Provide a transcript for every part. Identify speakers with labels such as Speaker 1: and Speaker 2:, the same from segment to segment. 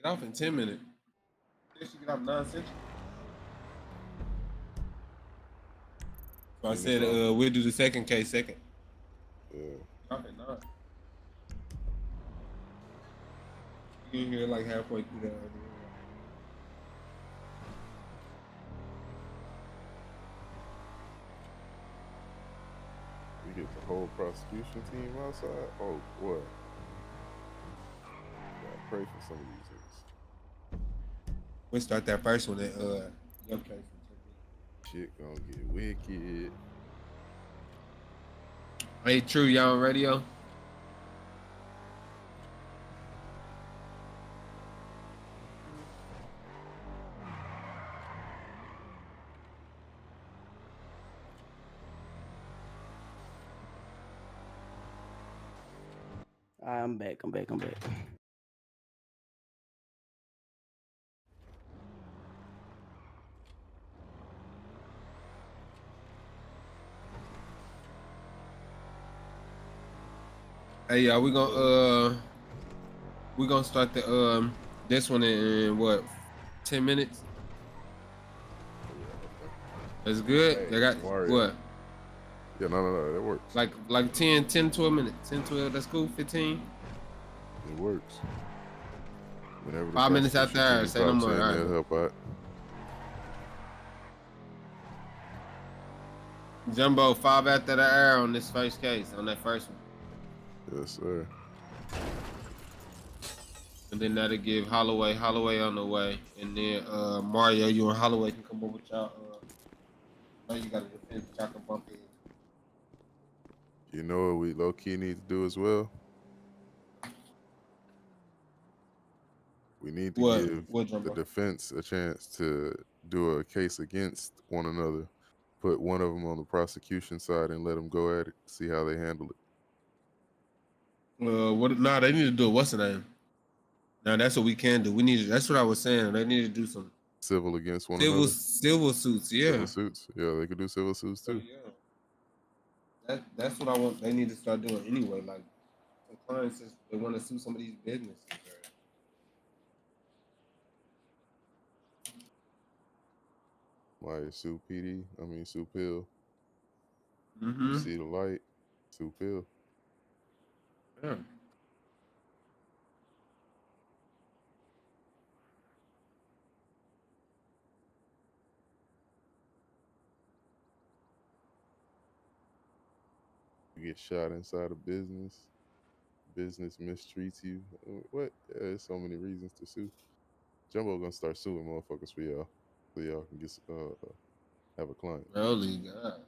Speaker 1: Get off in 10 minutes. She get off 9 Central. So I said we'll do the second case second.
Speaker 2: Yeah.
Speaker 1: Get off at 9. You get here like halfway through the
Speaker 2: We get the whole prosecution team outside. Oh boy. Gotta pray for some of these niggas.
Speaker 1: We'll start that first one at your case.
Speaker 2: Shit gonna get wicked.
Speaker 1: Hey, True, y'all on radio?
Speaker 3: I'm back.
Speaker 1: Hey, y'all, we gonna start the this one in what 10 minutes? That's good.
Speaker 2: Hey,
Speaker 1: They got
Speaker 2: Mario.
Speaker 1: what?
Speaker 2: Yeah, no, that works.
Speaker 1: Like 10, 12 minutes. 10, 12, that's cool. 15.
Speaker 2: It works. Whenever
Speaker 1: 5 minutes out there, say no more.
Speaker 2: They'll help out.
Speaker 1: Jumbo, 5 after the air on this first case, on that first one.
Speaker 2: Yes, sir.
Speaker 1: And then that'll give Holloway on the way. And then Mario, you and Holloway can come over with y'all. Now you got a defense y'all can bump in.
Speaker 2: You know what we low key need to do as well? We need to give the defense a chance to do a case against one another. Put one of them on the prosecution side and let them go at it. See how they handle it.
Speaker 1: Nah, they need to do it. What's the name? Now that's what we can do. That's what I was saying. They need to do some
Speaker 2: civil against one another.
Speaker 1: Civil suits, yeah.
Speaker 2: Civil suits, yeah. They could do civil suits too.
Speaker 1: Yeah. That's what I want. They need to start doing anyway. Like some clients, they want to sue some of these businesses.
Speaker 2: Like Sue PD, Sue Pill.
Speaker 1: Mm-hmm.
Speaker 2: You see the light, Sue Pill.
Speaker 1: Yeah.
Speaker 2: You get shot inside a business mistreats you. What? Yeah, there's so many reasons to sue. Jumbo gonna start suing motherfuckers for y'all, so y'all can get have a client.
Speaker 1: Holy God.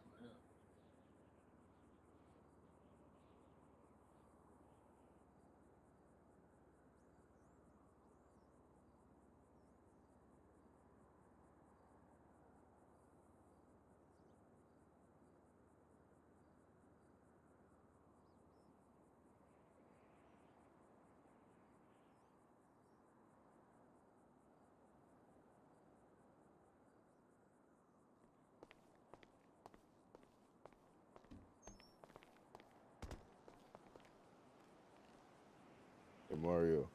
Speaker 2: Hey Mario.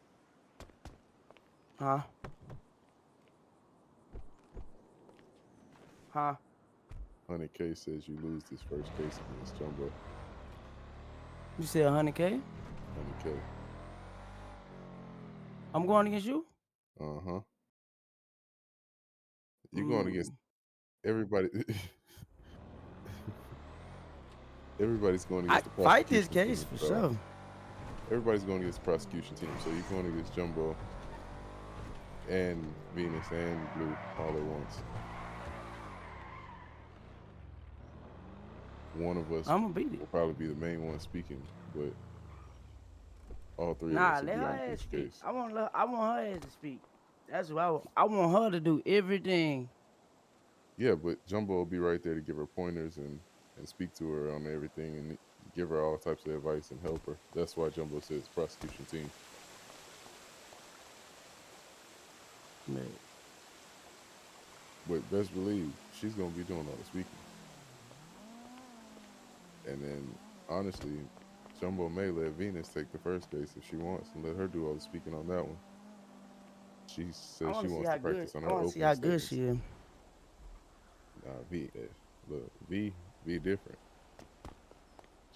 Speaker 3: Huh?
Speaker 2: 100K says you lose this first case against Jumbo.
Speaker 3: You said 100K?
Speaker 2: 100K.
Speaker 3: I'm going against you?
Speaker 2: Uh-huh. You're going against everybody. Everybody's going against the prosecution
Speaker 3: fight this case
Speaker 2: team,
Speaker 3: for sure.
Speaker 2: Everybody's going against the prosecution team. So you're going against Jumbo and Venus and Blue all at once. One of us will probably be the main one speaking, but all three of us will be on this case.
Speaker 3: I want her ass to speak. That's what I want her to do everything.
Speaker 2: Yeah, but Jumbo will be right there to give her pointers and speak to her on everything and give her all types of advice and help her. That's why Jumbo says prosecution team.
Speaker 3: Man.
Speaker 2: But best believe she's gonna be doing all the speaking. And then honestly, Jumbo may let Venus take the first case if she wants and let her do all the speaking on that one. She says she wants to practice on her
Speaker 3: I want to see
Speaker 2: opening
Speaker 3: how good
Speaker 2: statements.
Speaker 3: she is.
Speaker 2: Nah, look, V different.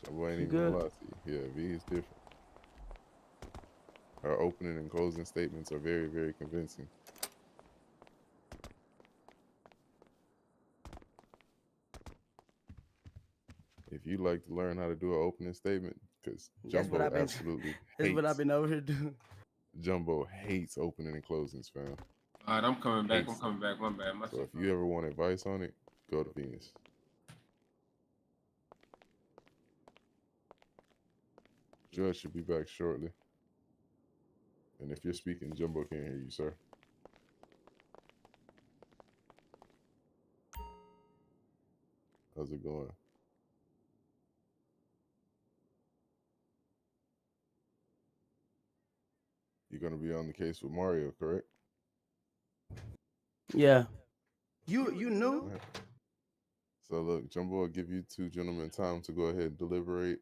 Speaker 2: Jumbo ain't
Speaker 3: She
Speaker 2: even gonna
Speaker 3: good.
Speaker 2: lie to you. Yeah, V is different. Her opening and closing statements are very, very convincing. If you like to learn how to do an opening statement, because Jumbo absolutely
Speaker 3: That's what I've been over here doing.
Speaker 2: Jumbo hates opening and closings, fam.
Speaker 1: All right, I'm coming back. I'm coming back. My bad.
Speaker 2: So if you ever want advice on it, go to Venus. Judge should be back shortly. And if you're speaking, Jumbo can't hear you, sir. How's it going? You're gonna be on the case with Mario, correct?
Speaker 3: Yeah. You knew?
Speaker 2: Right. So look, Jumbo will give you two gentlemen time to go ahead and deliberate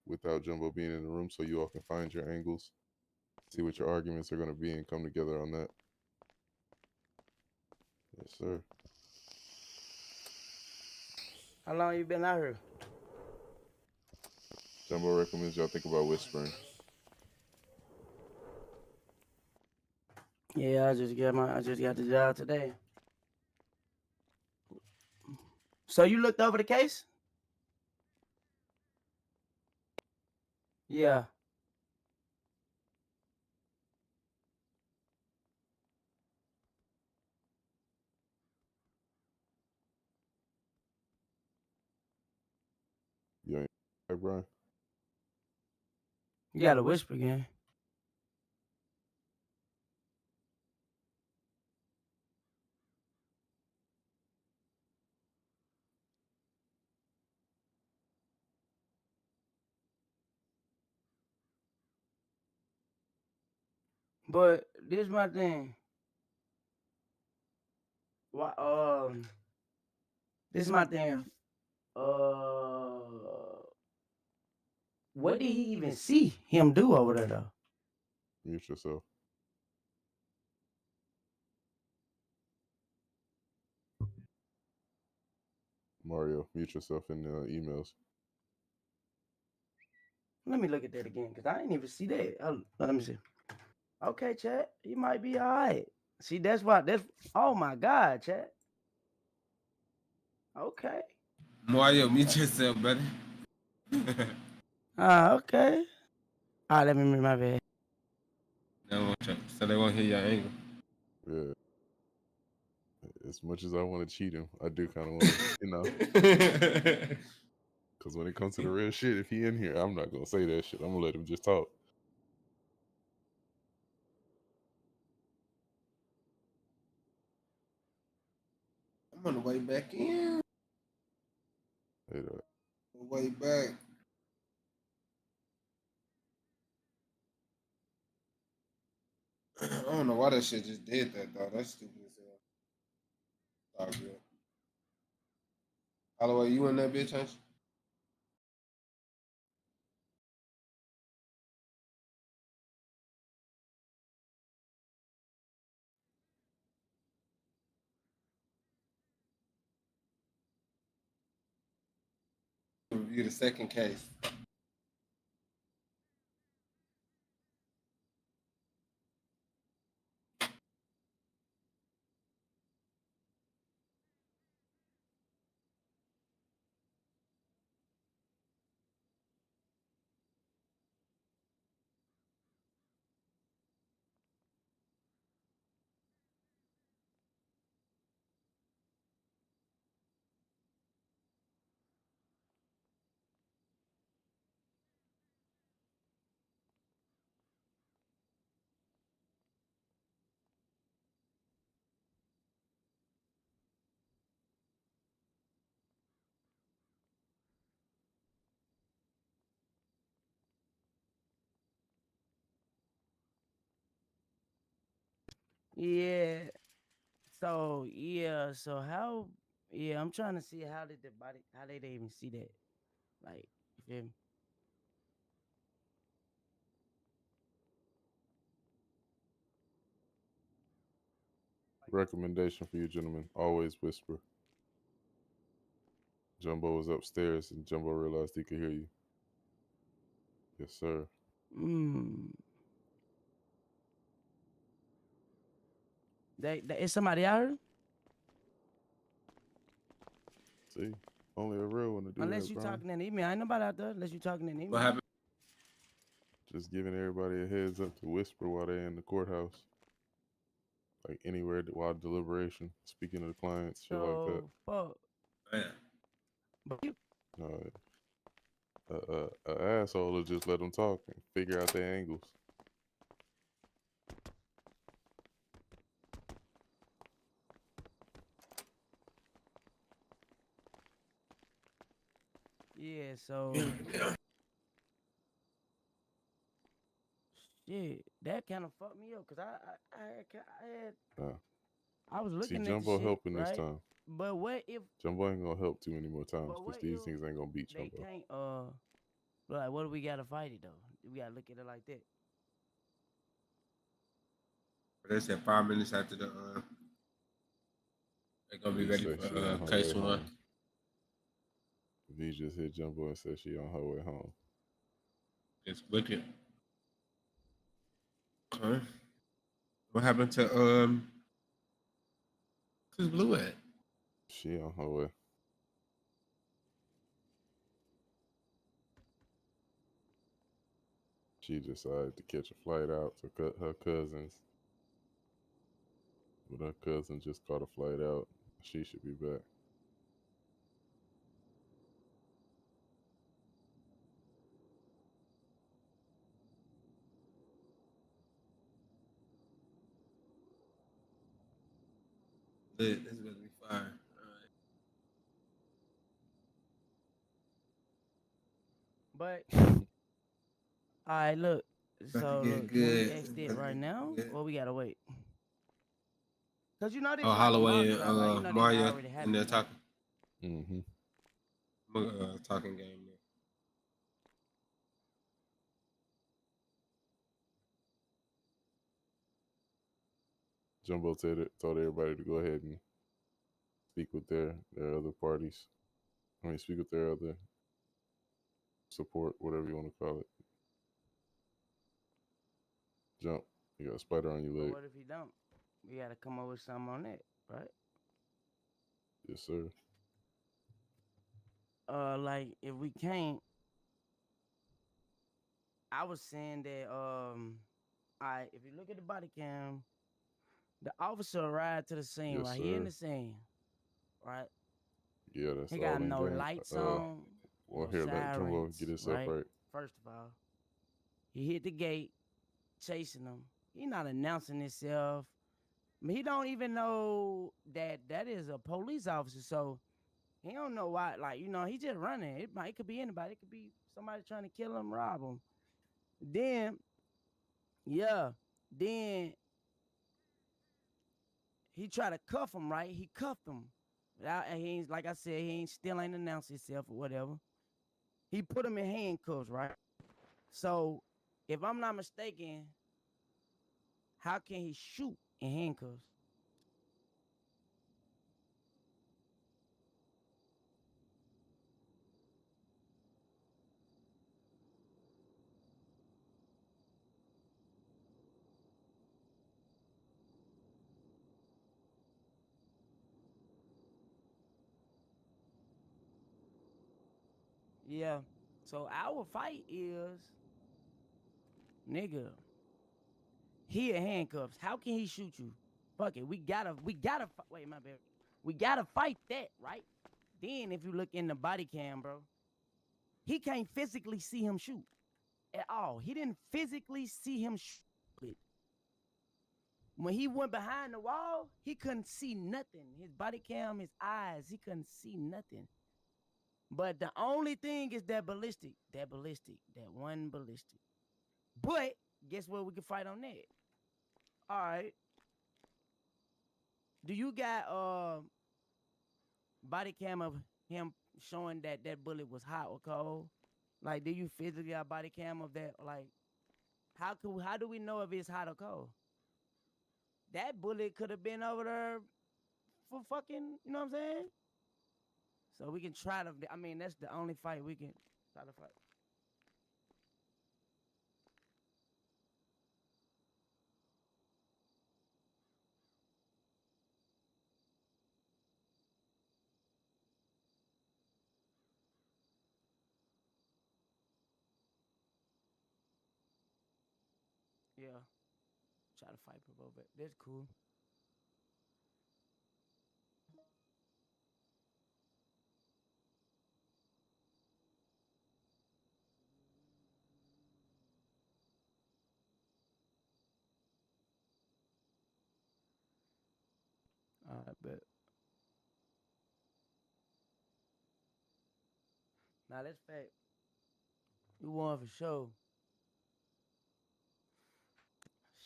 Speaker 2: without Jumbo being in the room, so you all can find your angles, see what your arguments are gonna be, and come together on that. Yes, sir.
Speaker 3: How long you been out here?
Speaker 2: Jumbo recommends y'all think about whispering.
Speaker 3: Yeah, I just got the job today. So you looked over the case? Yeah.
Speaker 2: You ain't right, Brian?
Speaker 3: You gotta whisper again. But this my thing. Why this is my thing. What did he even see him do over there though?
Speaker 2: Mute yourself. Mario, mute yourself in the emails.
Speaker 3: Let me look at that again, because I didn't even see that. Let me see. Okay, chat. You might be all right. See, that's oh my God, chat. Okay.
Speaker 1: Mario, mute yourself, buddy.
Speaker 3: Okay. All right, let me mute my bad.
Speaker 1: So they won't hear your angle.
Speaker 2: Yeah. As much as I want to cheat him, I do kind of want to, you know. Because when it comes to the real shit, if he in here, I'm not going to say that shit. I'm going to let him just talk.
Speaker 1: I'm on the way back in.
Speaker 2: Hey,
Speaker 1: way back. I don't know why that shit just did that, though. That's stupid as hell. All good. Holloway, you in that bitch, ain't you? Review the second case.
Speaker 3: Yeah. So how? Yeah, I'm trying to see how they even see that. Like, you feel me?
Speaker 2: recommendation for you gentlemen: always whisper. Jumbo was upstairs, and Jumbo realized he could hear you. Yes, sir.
Speaker 3: Is somebody out here?
Speaker 2: See, only a real one to do
Speaker 3: Unless
Speaker 2: that,
Speaker 3: you
Speaker 2: Brian.
Speaker 3: talking in email. Ain't nobody out there unless you talking in email.
Speaker 1: What happened?
Speaker 2: Just giving everybody a heads up to whisper while they're in the courthouse. Like anywhere while deliberation, speaking to the clients, shit like that.
Speaker 3: Fuck.
Speaker 1: Man.
Speaker 3: But you,
Speaker 2: a asshole will just let them talk and figure out their angles.
Speaker 3: yeah, so shit, that kind of fucked me up because I was looking
Speaker 2: See,
Speaker 3: at
Speaker 2: Jumbo
Speaker 3: the shit,
Speaker 2: helping
Speaker 3: right?
Speaker 2: this time.
Speaker 3: But what if
Speaker 2: Jumbo ain't gonna help too many more times because these things ain't gonna beat Jumbo.
Speaker 3: They can't like what do we gotta fight it though? We gotta look at it like that.
Speaker 1: They said 5 minutes after the they're gonna be ready for case one.
Speaker 2: V just hit Jumbo and said she on her way home.
Speaker 1: It's wicked. Okay. What happened to who's Blue at?
Speaker 2: She on her way. She decided to catch a flight out to cut her cousins. But her cousin just caught a flight out. She should be back.
Speaker 1: This is gonna be fire.
Speaker 3: But all right, look. So
Speaker 1: get
Speaker 3: can we
Speaker 1: good.
Speaker 3: exit right now, or we gotta wait? Cause you know this.
Speaker 1: Oh,
Speaker 3: like
Speaker 1: Holloway
Speaker 3: Mario, right? You know
Speaker 1: Mario
Speaker 3: already
Speaker 1: in
Speaker 3: happened,
Speaker 1: there
Speaker 3: right?
Speaker 1: talking.
Speaker 2: Mm-hmm.
Speaker 1: Talking game there.
Speaker 2: Jumbo told everybody to go ahead and speak with their other parties. Speak with their other support, whatever you want to call it. Jump. You got a spider on your leg.
Speaker 3: But what if you don't? We gotta come up with something on that, right?
Speaker 2: Yes, sir.
Speaker 3: Like if we can't, I was saying that if you look at the body cam, the officer arrived to the scene,
Speaker 2: yes,
Speaker 3: right?
Speaker 2: Sir.
Speaker 3: He in the scene, right?
Speaker 2: Yeah, that's
Speaker 3: he
Speaker 2: all.
Speaker 3: got no lights on.
Speaker 2: Well,
Speaker 3: no
Speaker 2: here, let Jumbo get himself right.
Speaker 3: First of all, he hit the gate, chasing him. He not announcing himself. I mean, he don't even know that is a police officer, so he don't know why. Like, he just running. It could be anybody. It could be somebody trying to kill him, rob him. Then he tried to cuff him, right? He cuffed him. And he ain't, like I said, still ain't announced himself or whatever. He put him in handcuffs, right? So, if I'm not mistaken, how can he shoot in handcuffs? Yeah. So our fight is, nigga, he in handcuffs. How can he shoot you? Fuck it. We gotta wait, my bad. We gotta fight that, right? Then if you look in the body cam, bro, he can't physically see him shoot at all. He didn't physically see him shoot. When he went behind the wall, he couldn't see nothing. His body cam, his eyes, he couldn't see nothing. But the only thing is that one ballistic. But guess what? We can fight on that. All right. Do you got body cam of him showing that bullet was hot or cold? Like, do you physically have body cam of that? Like, how do we know if it's hot or cold? that bullet could have been over there for fucking, you know what I'm saying? So we can try to, I mean, that's the only fight we can try to fight. Yeah. Try to fight for both. That's cool. I bet. Now that's fact. You won for sure.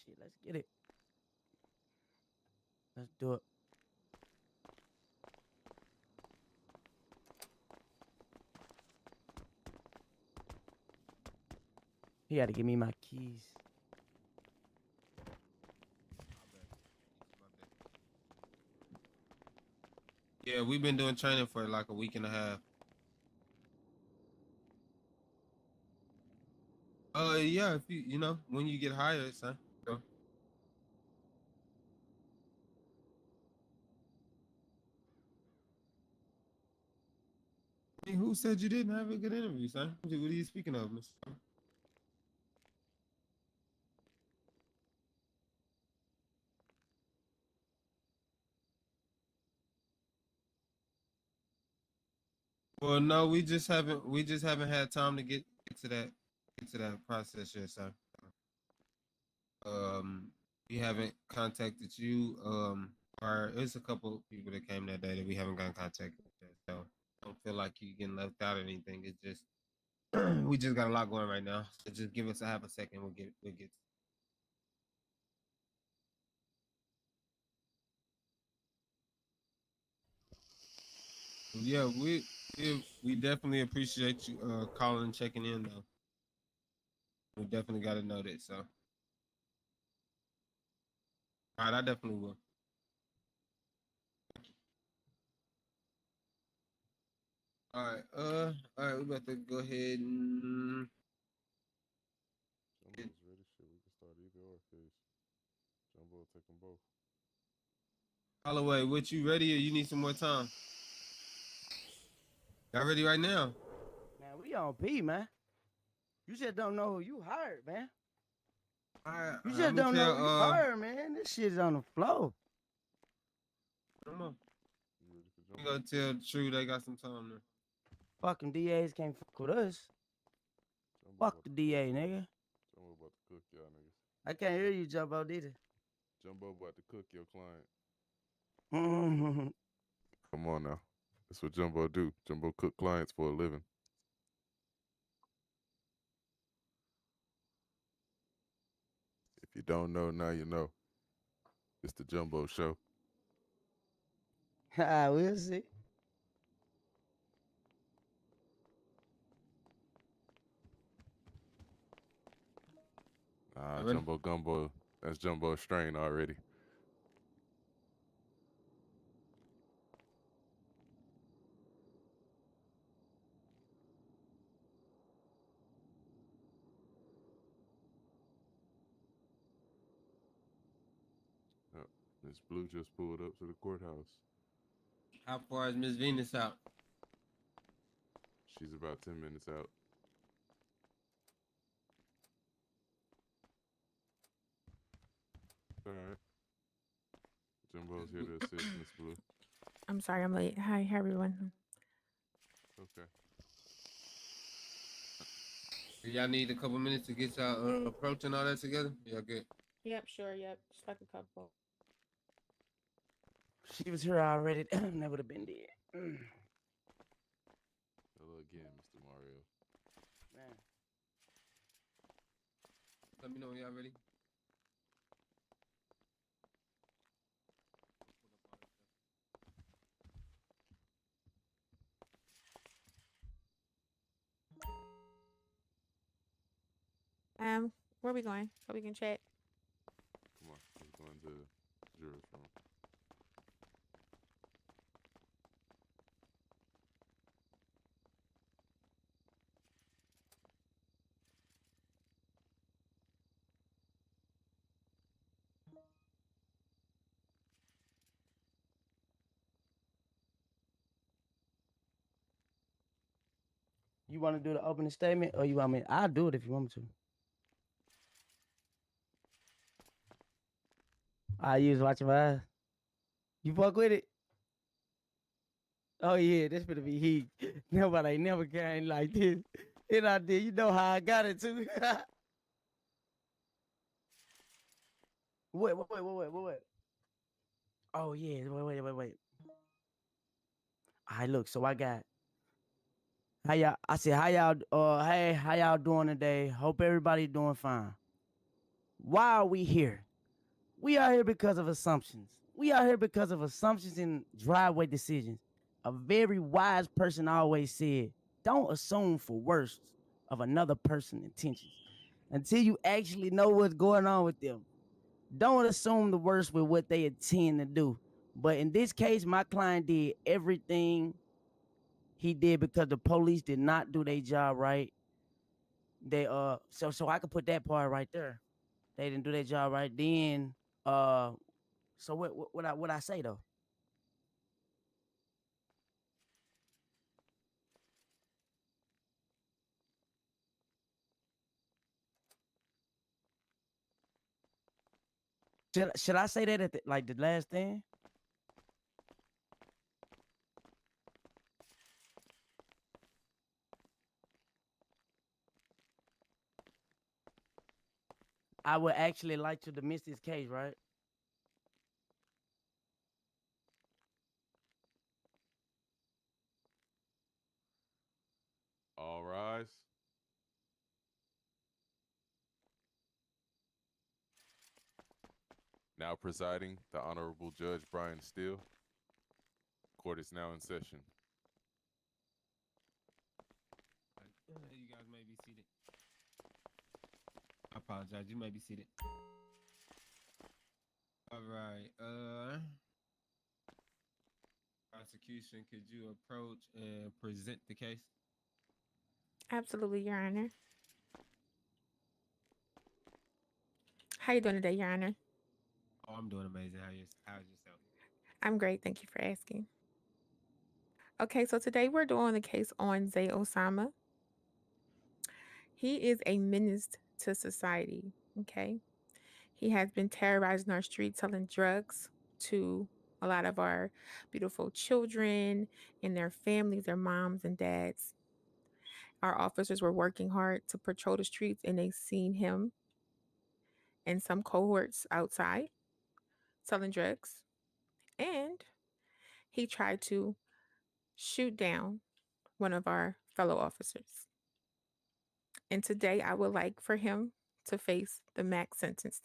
Speaker 3: Shit, let's get it. Let's do it. He had to give me my keys.
Speaker 1: Yeah, we've been doing training for like a week and a half. Yeah, if you know, when you get hired, son. So. Hey, who said you didn't have a good interview, son? What are you speaking of, Mr.? Well, no, we just haven't had time to get to that process yet, sir. We haven't contacted you. Or there's a couple people that came that day that we haven't gotten contact with yet. So I don't feel like you're getting left out or anything. It's just we just got a lot going right now. So just give us a half a second. We'll get. Yeah, we definitely appreciate you calling and checking in though. We definitely got to know that. So, all right, I definitely will. All right, we about to go ahead and.
Speaker 2: Jumbo's ready. Shit, we can start either or case. Jumbo will take them both.
Speaker 1: Holloway, what you ready or you need some more time? Y'all ready right now?
Speaker 3: Man, we on P, man. You just don't know who you hired, man. You just don't know who you hired, man. This shit is on the floor.
Speaker 1: Come on. You gonna tell True they got some time there.
Speaker 3: Fucking DAs can't fuck with us. Fuck the DA, nigga.
Speaker 2: Jumbo about to cook y'all niggas.
Speaker 3: I can't hear you, Jumbo, either.
Speaker 2: Jumbo about to cook your client.
Speaker 3: Mm-hmm.
Speaker 2: Come on now. That's what Jumbo do. Jumbo cook clients for a living. If you don't know, now you know. It's the Jumbo Show.
Speaker 3: We'll see.
Speaker 2: Jumbo Gumbo. That's Jumbo Strain already. Miss Blue just pulled up to the courthouse.
Speaker 1: How far is Miss Venus out?
Speaker 2: She's about 10 minutes out. All right. Jumbo's here to assist Miss Blue.
Speaker 4: I'm sorry, I'm late. Hi, everyone.
Speaker 2: Okay.
Speaker 1: Y'all need a couple minutes to get y'all approach and all that together? Y'all good?
Speaker 4: Yep, sure, yep. Just like a couple.
Speaker 3: She was here already. That would have been dead.
Speaker 2: Hello again, Mr. Mario.
Speaker 3: Man.
Speaker 1: Let me know when y'all ready.
Speaker 4: Where are we going? So we can chat.
Speaker 2: Come on, we're going to jurors room.
Speaker 3: You want to do the opening statement, or you want me? I'll do it if you want me to. I use watching my eyes. You fuck with it? Oh yeah, this gonna be heat. Nobody ain't never came like this. And I did. You know how I got it too. Wait. Oh yeah, wait. All right, look. So I got how y'all. I said how y'all. Hey, how y'all doing today? Hope everybody doing fine. Why are we here? We are here because of assumptions. We are here because of assumptions and driveway decisions. A very wise person always said, don't assume for worst of another person's intentions until you actually know what's going on with them. Don't assume the worst with what they intend to do. But in this case, my client did everything he did because the police did not do their job right. They so I could put that part right there. They didn't do their job right. Then so what I say though? Should I say that at the last thing? I would actually like to dismiss this case, right?
Speaker 2: All rise. Now presiding, the Honorable Judge Brian Steele. Court is now in session.
Speaker 1: You guys may be seated. I apologize. You may be seated. All right. Prosecution, could you approach and present the case?
Speaker 4: Absolutely, Your Honor. How you doing today, Your Honor?
Speaker 1: Oh, I'm doing amazing. How's yourself?
Speaker 4: I'm great. Thank you for asking. Okay, so today we're doing the case on Zay Osama. He is a menace to society, okay? He has been terrorizing our streets, selling drugs to a lot of our beautiful children and their families, their moms and dads. Our officers were working hard to patrol the streets and they seen him and some cohorts outside selling drugs. And he tried to shoot down one of our fellow officers. And today I would like for him to face the max sentence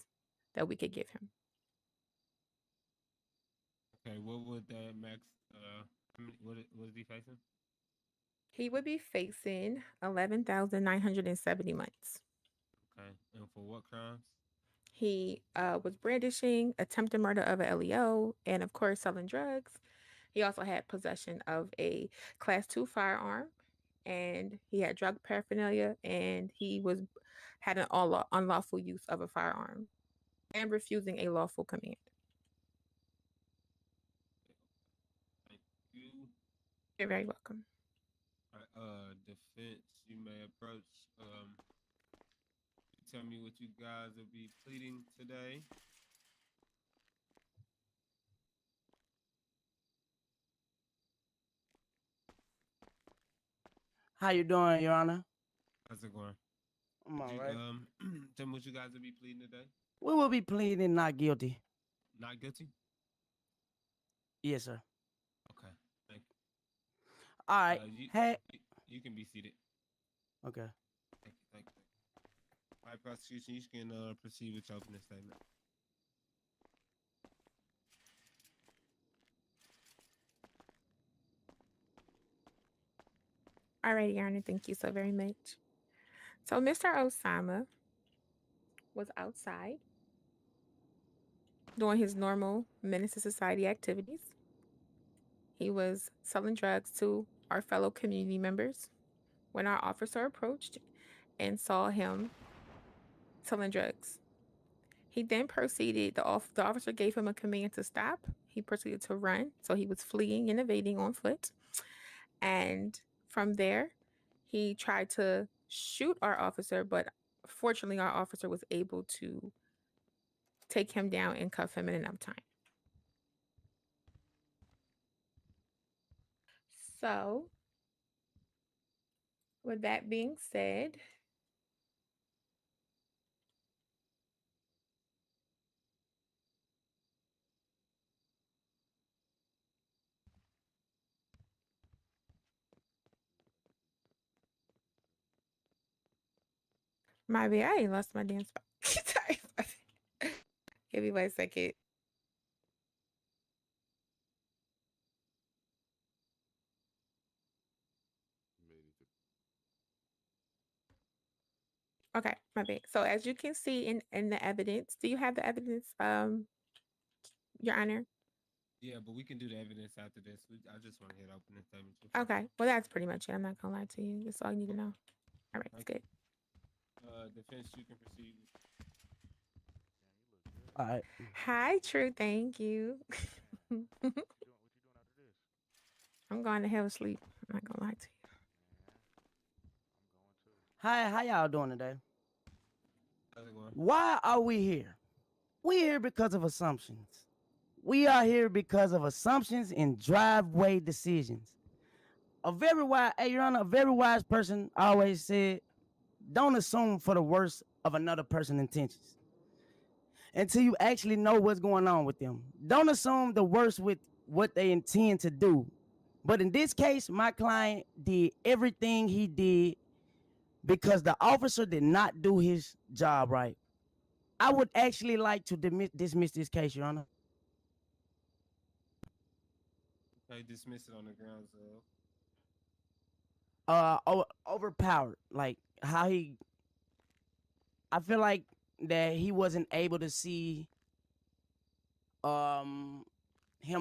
Speaker 4: that we could give him.
Speaker 1: Okay, what would that max? What is he facing?
Speaker 4: He would be facing 11,970 months.
Speaker 1: Okay, and for what crimes?
Speaker 4: He was brandishing, attempted murder of a LEO, and of course selling drugs. He also had possession of a Class 2 firearm, and he had drug paraphernalia, and he had an unlawful use of a firearm and refusing a lawful command.
Speaker 1: Thank you.
Speaker 4: You're very welcome.
Speaker 1: Defense, you may approach. Tell me what you guys will be pleading today.
Speaker 3: How you doing, Your Honor?
Speaker 1: How's it going?
Speaker 3: I'm all right.
Speaker 1: Tell me what you guys will be pleading today.
Speaker 3: We will be pleading not guilty.
Speaker 1: Not guilty?
Speaker 3: Yes, sir.
Speaker 1: Okay, thank you.
Speaker 3: All right.
Speaker 1: You can be seated.
Speaker 3: Okay.
Speaker 1: Thank you. All right, prosecution, you can proceed with your opening statement.
Speaker 4: All right, Your Honor, thank you so very much. So Mr. Osama was outside doing his normal menace to society activities. He was selling drugs to our fellow community members when our officer approached and saw him selling drugs. He then proceeded, the officer gave him a command to stop. He proceeded to run. So he was fleeing and evading on foot. And from there, he tried to shoot our officer, but fortunately, our officer was able to take him down and cuff him in enough time. So, with that being said, my bad, I ain't lost my damn spot. Sorry. Give me 1 second. Okay, my bad. So as you can see in the evidence, do you have the evidence, Your Honor?
Speaker 1: Yeah, but we can do the evidence after this. I just want to hear the opening statement.
Speaker 4: Okay, well that's pretty much it. I'm not gonna lie to you. That's all you need to know. All right, that's good.
Speaker 1: Defense, you can proceed.
Speaker 3: All right.
Speaker 4: Hi, True. Thank you. I'm going to hell sleep. I'm not gonna lie to you.
Speaker 3: Hi, how y'all doing today?
Speaker 1: How's it going?
Speaker 3: Why are we here? We're here because of assumptions. We are here because of assumptions and driveway decisions. A very wise person always said, don't assume for the worst of another person's intentions until you actually know what's going on with them. Don't assume the worst with what they intend to do. But in this case, my client did everything he did because the officer did not do his job right. I would actually like to dismiss this case, Your Honor.
Speaker 1: Okay, dismiss it on the grounds of
Speaker 3: overpowered. Like how I feel like that he wasn't able to see him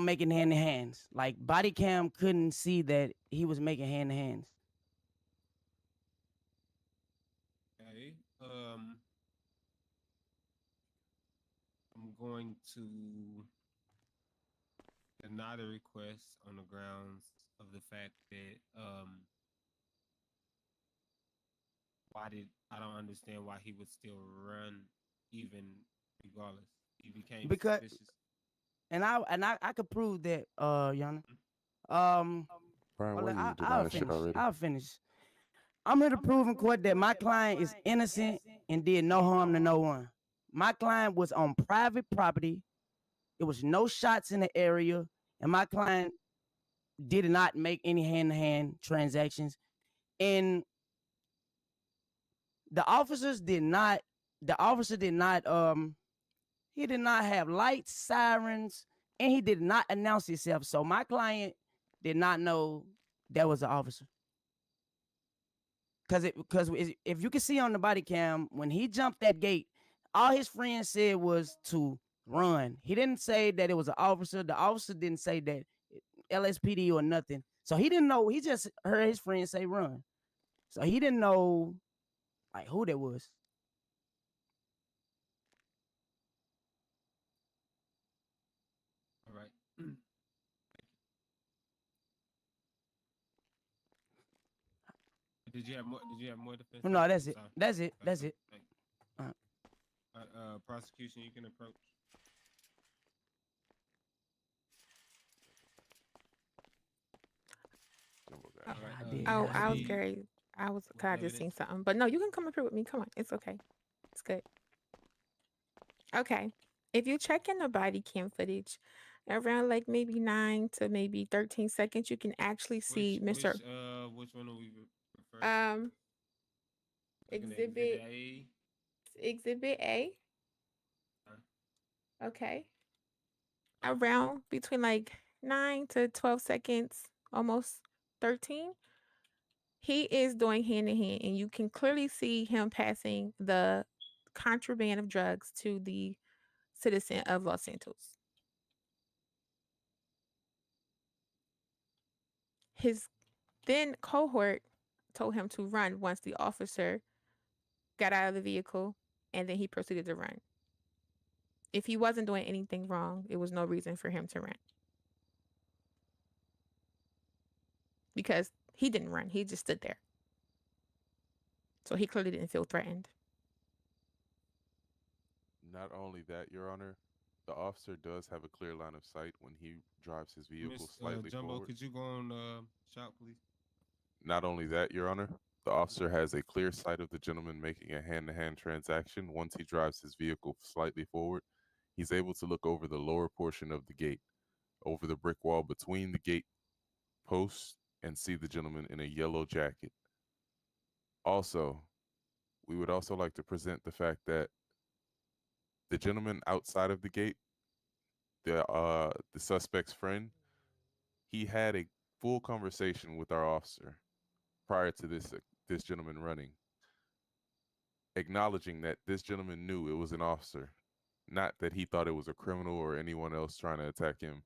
Speaker 3: making hand to hands. Like body cam couldn't see that he was making hand to hands.
Speaker 1: Okay. I'm going to deny the request on the grounds of the fact that I don't understand why he would still run even regardless. He became suspicious.
Speaker 3: And I could prove that, Yana.
Speaker 2: Brian,
Speaker 3: I'll finish. I'm here to prove in court that my client is innocent and did no harm to no one. My client was on private property. There was no shots in the area, and my client did not make any hand-to-hand transactions. And the officer did not he did not have lights, sirens, and he did not announce himself. So my client did not know that was the officer. Because if you can see on the body cam, when he jumped that gate, all his friends said was to run. He didn't say that it was an officer. The officer didn't say that LSPD or nothing. So he didn't know. He just heard his friends say run. So he didn't know like who that was.
Speaker 1: All right. Did you have more defense?
Speaker 3: No, that's it. That's it. That's it.
Speaker 1: Prosecution, you can approach.
Speaker 4: I was great. I just seen something, but no, you can come up here with me. Come on, it's okay. It's good. Okay, if you check in the body cam footage, around like maybe 9 to maybe 13 seconds, you can actually see Mr.
Speaker 1: Which one are we referring to?
Speaker 4: Exhibit A. Okay. Around between like 9 to 12 seconds, almost 13. He is doing hand to hand, and you can clearly see him passing the contraband of drugs to the citizen of Los Santos. His then cohort told him to run once the officer got out of the vehicle, and then he proceeded to run. If he wasn't doing anything wrong, it was no reason for him to run. Because he didn't run, he just stood there. So he clearly didn't feel threatened.
Speaker 2: Not only that, Your Honor, the officer does have a clear line of sight when he drives his vehicle slightly
Speaker 1: Jumbo,
Speaker 2: forward.
Speaker 1: could you go on shop, please?
Speaker 2: Not only that, Your Honor, the officer has a clear sight of the gentleman making a hand-to-hand transaction. Once he drives his vehicle slightly forward, he's able to look over the lower portion of the gate, over the brick wall between the gate posts, and see the gentleman in a yellow jacket. Also, we would also like to present the fact that the gentleman outside of the gate, the suspect's friend, he had a full conversation with our officer prior to this gentleman running, acknowledging that this gentleman knew it was an officer, not that he thought it was a criminal or anyone else trying to attack him.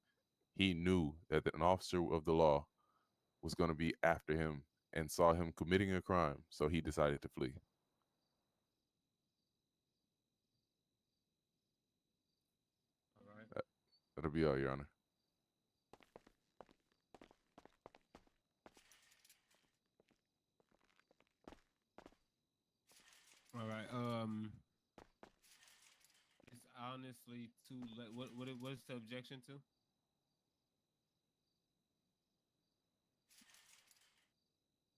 Speaker 2: He knew that an officer of the law was going to be after him and saw him committing a crime, so he decided to flee.
Speaker 1: All right.
Speaker 2: That'll be all, Your Honor.
Speaker 1: All right. It's honestly too late. What's the objection to?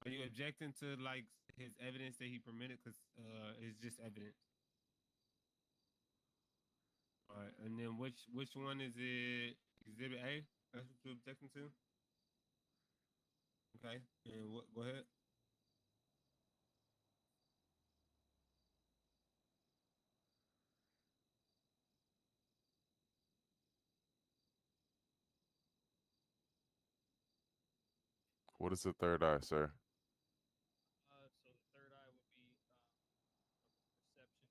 Speaker 1: Are you objecting to like his evidence that he permitted? Because it's just evidence. All right, and then which one is it? Exhibit A. That's what you're objecting to. Okay, and what? Go ahead.
Speaker 2: What is the third eye, sir?
Speaker 5: So the third eye would be perception.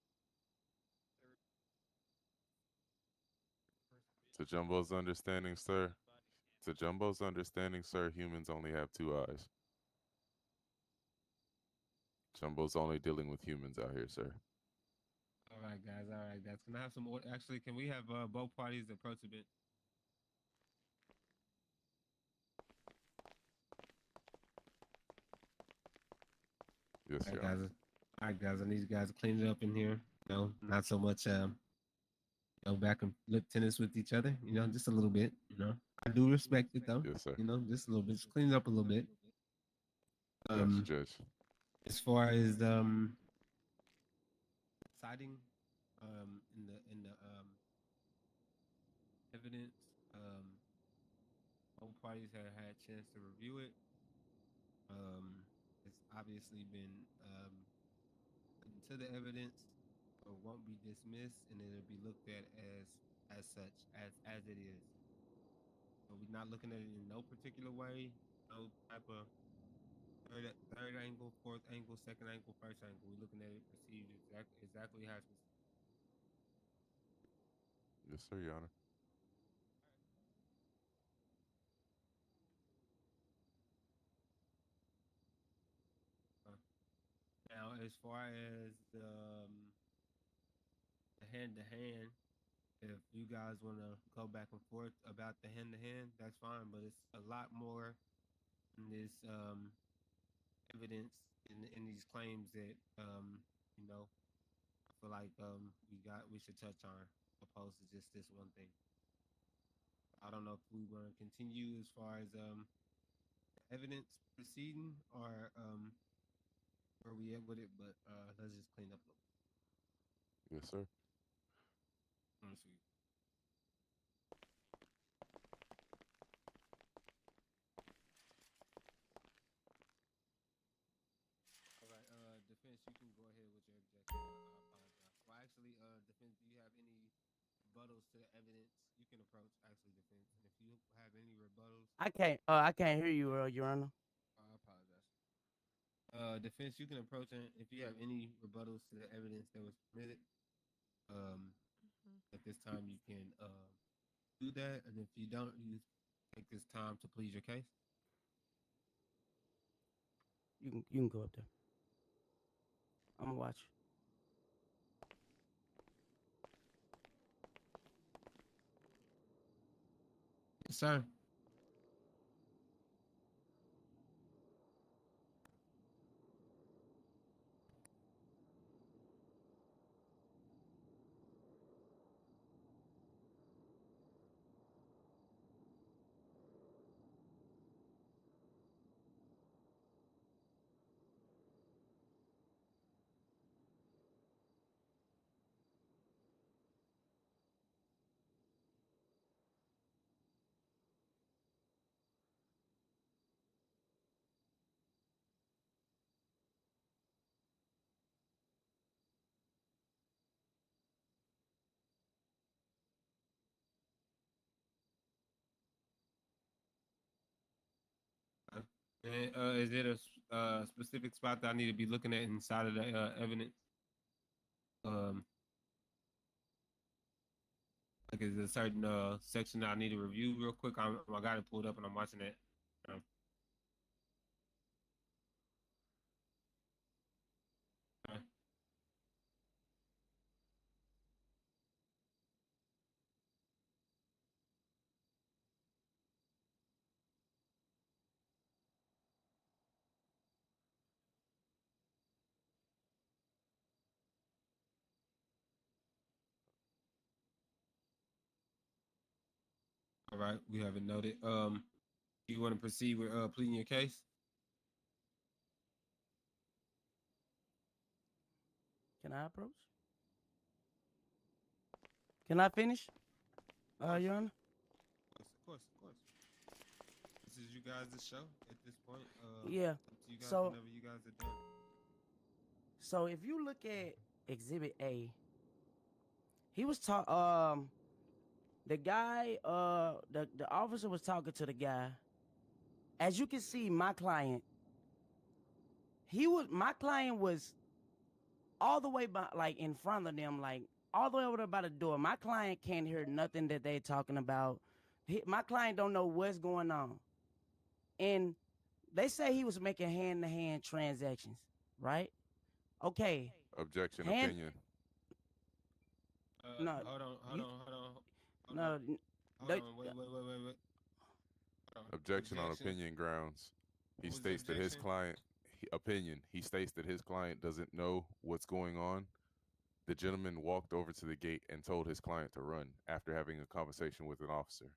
Speaker 2: To Jumbo's understanding, sir. To Jumbo's understanding, sir, humans only have two eyes. Jumbo's only dealing with humans out here, sir.
Speaker 1: All right, guys. All right, guys. Can I have some order? Actually, can we have both parties approach a bit?
Speaker 2: Yes,
Speaker 1: All right,
Speaker 2: Your
Speaker 1: guys.
Speaker 2: Honor.
Speaker 1: All right, guys. I need you guys to clean it up in here. You know, not so much back and lip tennis with each other. You know, just a little bit. You know, I do respect it though.
Speaker 2: Yes, sir.
Speaker 1: You know, just a little bit. Just clean it up a little bit.
Speaker 2: Yes, Judge.
Speaker 1: As far as citing in the evidence, both parties have had a chance to review it. It's obviously been put into the evidence, or won't be dismissed, and it'll be looked at as such as it is. So we're not looking at it in no particular way, no type of third angle, fourth angle, second angle, first angle. We're looking at it perceived exactly how it's perceived.
Speaker 2: Yes, sir, Your Honor.
Speaker 1: Now, as far as the hand-to-hand, if you guys want to go back and forth about the hand-to-hand, that's fine. But it's a lot more in this evidence in these claims that you know, I feel like we should touch on, opposed to just this one thing. I don't know if we want to continue as far as evidence proceeding, or where we at with it, but let's just clean up a little.
Speaker 2: Yes, sir.
Speaker 1: Let's see. All right, defense, you can go ahead with your objection. I apologize. Well, actually, defense, do you have any rebuttals to the evidence? You can approach actually defense, and if you have any rebuttals,
Speaker 3: I can't hear you, Your Honor.
Speaker 1: I apologize. Defense, you can approach it if you have any rebuttals to the evidence that was submitted. at this time you can do that, and if you don't, you take this time to plead your case.
Speaker 3: You can go up there. I'm gonna watch.
Speaker 1: Yes, sir. And, is it a specific spot that I need to be looking at inside of the evidence? Like, is there a certain section that I need to review real quick? I got it pulled up and I'm watching it. Okay. All right, we have it noted. You want to proceed with pleading your case?
Speaker 3: Can I approach? Can I finish? Your Honor?
Speaker 1: Of course. This is you guys' show at this point.
Speaker 3: Yeah.
Speaker 1: Up to you guys
Speaker 3: So
Speaker 1: whenever you guys are done.
Speaker 3: So if you look at Exhibit A, he was the guy, the officer was talking to the guy. As you can see, my client was all the way by, like, in front of them, like all the way over there by the door. My client can't hear nothing that they talking about. My client don't know what's going on. And they say he was making hand-to-hand transactions, right? Okay.
Speaker 2: Objection, opinion.
Speaker 3: No.
Speaker 1: Hold on.
Speaker 3: No.
Speaker 1: Wait.
Speaker 2: Objection on opinion grounds. He states that his client, he states that his client doesn't know what's going on. The gentleman walked over to the gate and told his client to run after having a conversation with an officer.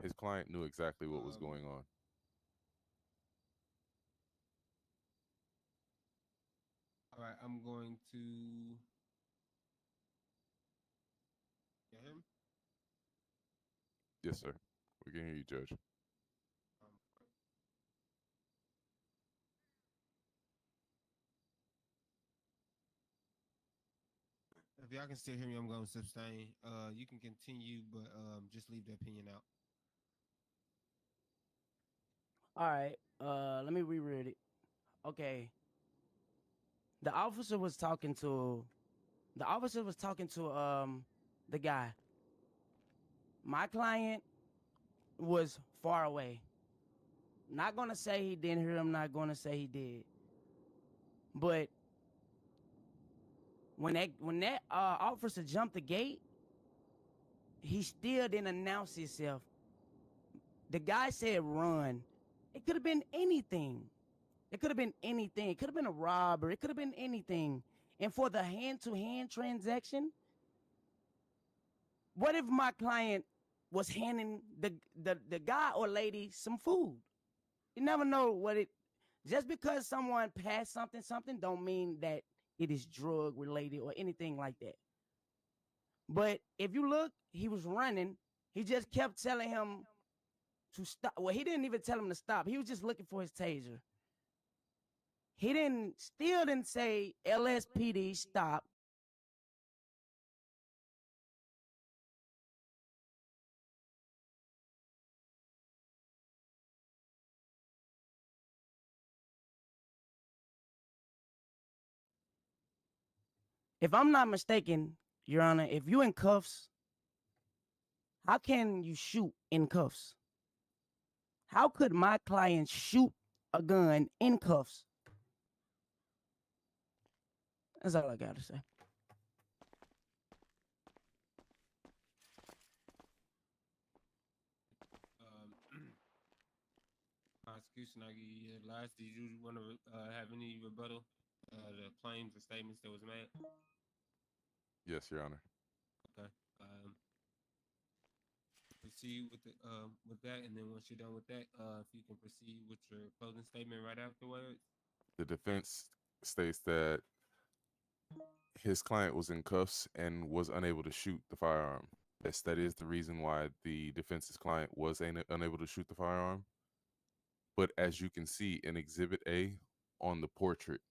Speaker 2: His client knew exactly what was going on.
Speaker 1: All right, I'm going to get him.
Speaker 2: Yes, sir. We can hear you, Judge.
Speaker 1: If y'all can still hear me, I'm going to sustain. You can continue, but just leave the opinion out.
Speaker 3: All right. Let me reread it. Okay. The officer was talking to the guy. My client was far away. Not gonna say he didn't hear him, not gonna say he did. But when that officer jumped the gate, he still didn't announce himself. The guy said run. It could have been anything. It could have been anything. It could have been a robber. It could have been anything. And for the hand-to-hand transaction, what if my client was handing the guy or lady some food? You never know what it. Just because someone passed something don't mean that it is drug related or anything like that. But if you look, he was running. He just kept telling him to stop. Well, he didn't even tell him to stop. He was just looking for his taser. He still didn't say LSPD stop. If I'm not mistaken, Your Honor, if you in cuffs How can you shoot in cuffs? How could my client shoot a gun in cuffs? That's all I got to say.
Speaker 1: Prosecution, I give you last. Did you want to have any rebuttal the claims or statements that was made?
Speaker 2: Yes, Your Honor.
Speaker 1: Okay. Proceed with that, and then once you're done with that, if you can proceed with your closing statement right afterwards.
Speaker 2: The defense states that his client was in cuffs and was unable to shoot the firearm. Yes, that is the reason why the defense's client was unable to shoot the firearm. But as you can see in Exhibit A on the portrait,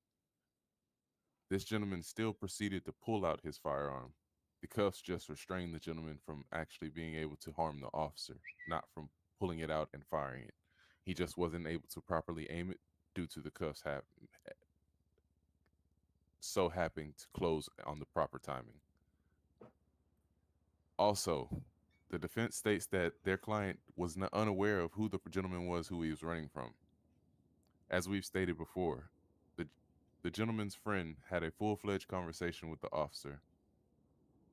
Speaker 2: this gentleman still proceeded to pull out his firearm. The cuffs just restrained the gentleman from actually being able to harm the officer, not from pulling it out and firing it. He just wasn't able to properly aim it due to the cuffs so happening to close on the proper timing. Also, the defense states that their client was unaware of who the gentleman was who he was running from. As we've stated before, the gentleman's friend had a full-fledged conversation with the officer,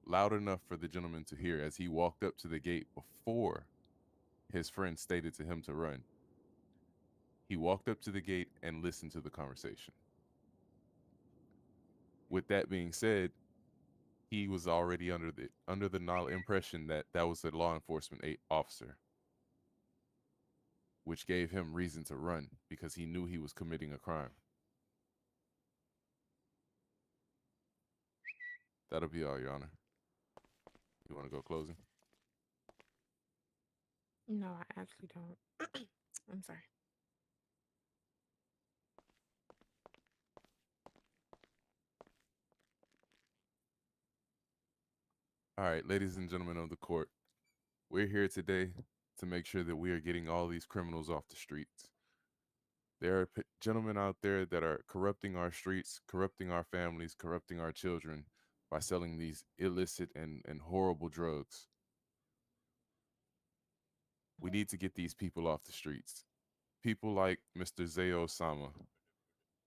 Speaker 2: loud enough for the gentleman to hear as he walked up to the gate before his friend stated to him to run. He walked up to the gate and listened to the conversation. With that being said, he was already under the impression that that was a law enforcement officer, which gave him reason to run because he knew he was committing a crime. That'll be all, Your Honor. You want to go closing?
Speaker 4: No, I actually don't. I'm sorry.
Speaker 2: All right, ladies and gentlemen of the court, we're here today to make sure that we are getting all these criminals off the streets. There are gentlemen out there that are corrupting our streets, corrupting our families, corrupting our children by selling these illicit and horrible drugs. We need to get these people off the streets. People like Mr. Zayo Sama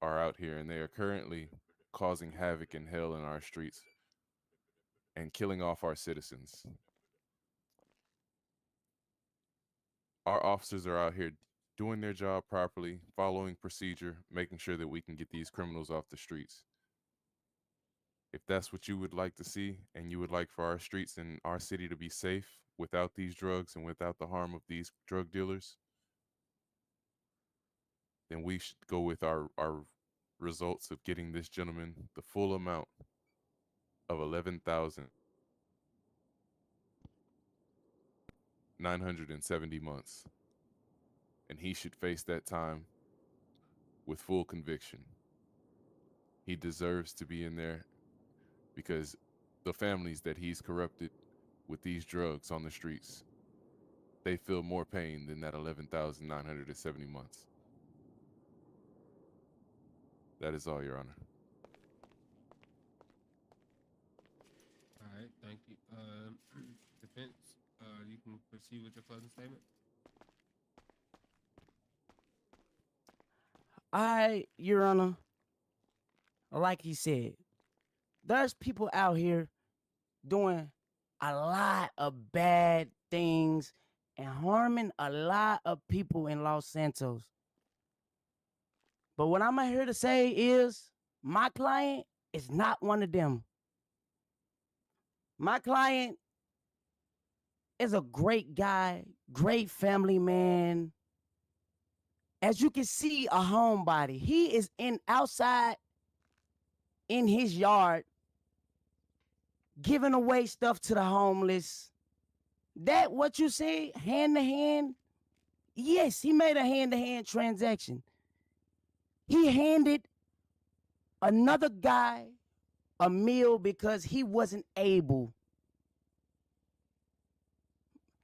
Speaker 2: are out here, and they are currently causing havoc and hell in our streets and killing off our citizens. Our officers are out here doing their job properly, following procedure, making sure that we can get these criminals off the streets. If that's what you would like to see, and you would like for our streets and our city to be safe without these drugs and without the harm of these drug dealers, then we should go with our results of getting this gentleman the full amount of $11,970 months. And he should face that time with full conviction. He deserves to be in there because the families that he's corrupted with these drugs on the streets, they feel more pain than that 11,970 months. That is all, Your Honor.
Speaker 1: All right, thank you. Defense, you can proceed with your closing statement.
Speaker 3: Your Honor, like he said, there's people out here doing a lot of bad things and harming a lot of people in Los Santos. But what I'm here to say is my client is not one of them. My client is a great guy, great family man. As you can see, a homebody. He is outside in his yard giving away stuff to the homeless. That what you say, hand to hand? Yes, he made a hand-to-hand transaction. He handed another guy a meal because he wasn't able.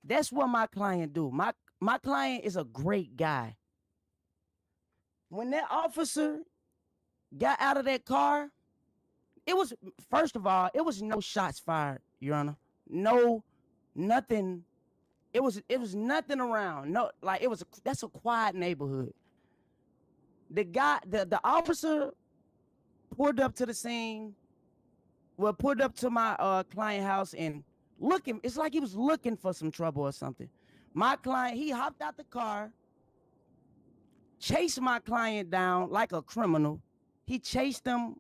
Speaker 3: That's what my client do. My client is a great guy. When that officer got out of that car, it was, first of all, it was no shots fired, Your Honor. No, nothing It was nothing around. No, like that's a quiet neighborhood. The officer pulled up to the scene. Well, pulled up to my client house and looking. It's like he was looking for some trouble or something. My client, he hopped out the car, chased my client down like a criminal. He chased him,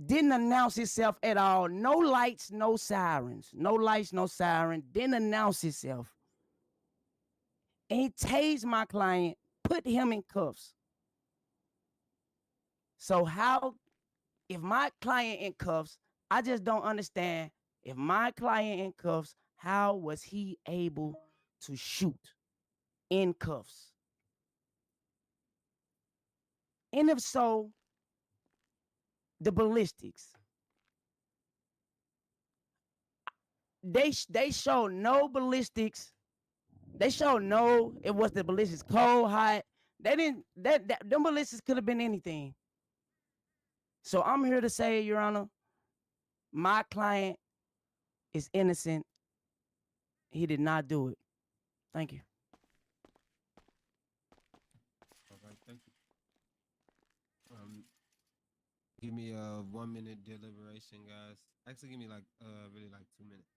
Speaker 3: didn't announce himself at all. No lights, no sirens. No lights, no siren. Didn't announce himself. And he tased my client, put him in cuffs. So how, if my client in cuffs, I just don't understand. If my client in cuffs, how was he able to shoot in cuffs? And if so, the ballistics. They show no ballistics. They show no, it was the ballistics cold, hot. They didn't, them ballistics could have been anything. So I'm here to say, Your Honor, my client is innocent. He did not do it. Thank you.
Speaker 1: All right, thank you. Give me a 1 minute deliberation, guys. Actually, give me like really like 2 minutes.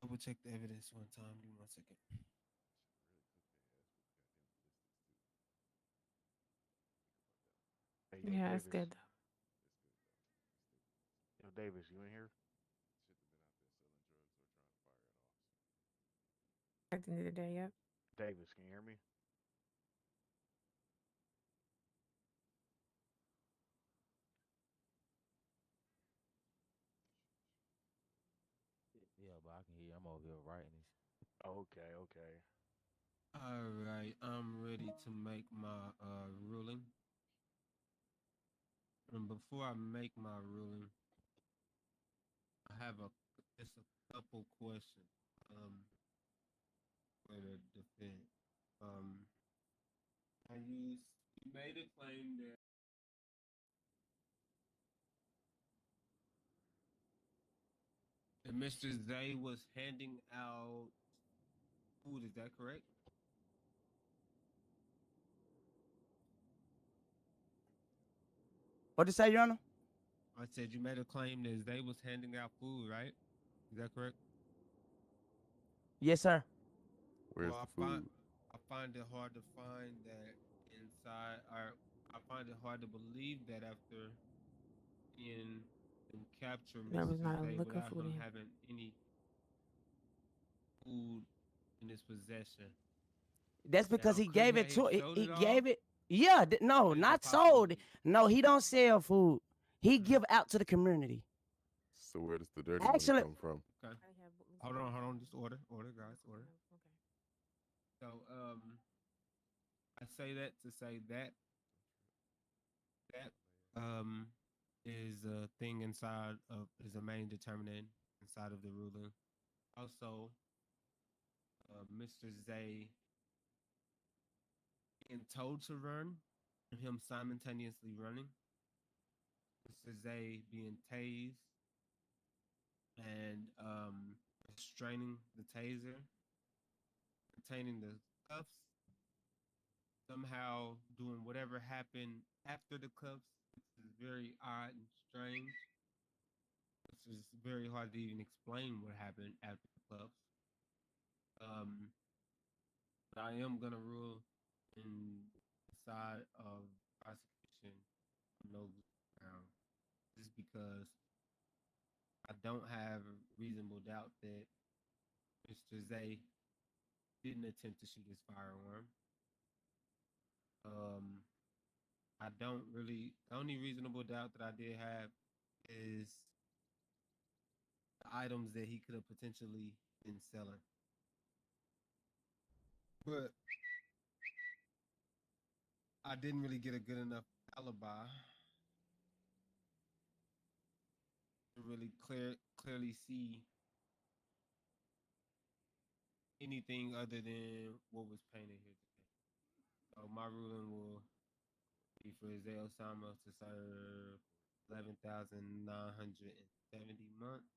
Speaker 1: Double check the evidence one time. Give me 1 second.
Speaker 6: Hey,
Speaker 4: Yeah,
Speaker 6: Davis.
Speaker 4: it's good though.
Speaker 6: Yo, Davis, you in here?
Speaker 4: At the end of the day, yep.
Speaker 6: Davis, can you hear me?
Speaker 7: Yeah, but I can hear you. I'm over here writing this.
Speaker 6: Okay, okay.
Speaker 1: All right, I'm ready to make my ruling. And before I make my ruling, I have just a couple questions for the defense. You made a claim that Mr. Zay was handing out food. Is that correct?
Speaker 3: What'd you say, Your Honor?
Speaker 1: I said you made a claim that Zay was handing out food, right? Is that correct?
Speaker 3: Yes, sir.
Speaker 2: Where's the food?
Speaker 1: I find it hard to find that inside, or I find it hard to believe that after being captured,
Speaker 4: There was
Speaker 1: Mr.
Speaker 4: not a
Speaker 1: Zay,
Speaker 4: lick of
Speaker 1: without
Speaker 4: food in
Speaker 1: him
Speaker 4: here.
Speaker 1: having any food in his possession.
Speaker 3: That's because
Speaker 1: Now,
Speaker 3: he gave it to
Speaker 1: he
Speaker 3: gave it. Yeah, no, not sold. No, he don't sell food. He give out to the community.
Speaker 2: So where does the dirty
Speaker 3: Actually,
Speaker 2: money come from?
Speaker 1: Okay. Hold on. Just order, guys, order.
Speaker 4: Okay.
Speaker 1: So, I say that to say that is a thing is a main determinant inside of the ruling. Also, Mr. Zay being told to run, and him simultaneously running. Mr. Zay being tased and restraining the taser, retaining the cuffs, somehow doing whatever happened after the cuffs, which is very odd and strange. Which is very hard to even explain what happened after the cuffs. But I am gonna rule in the side of prosecution on no ground, just because I don't have reasonable doubt that Mr. Zay didn't attempt to shoot his firearm. I don't really. The only reasonable doubt that I did have is the items that he could have potentially been selling. But I didn't really get a good enough alibi to really clearly see anything other than what was painted here today. So my ruling will be for Zay Osama to serve 11,970 months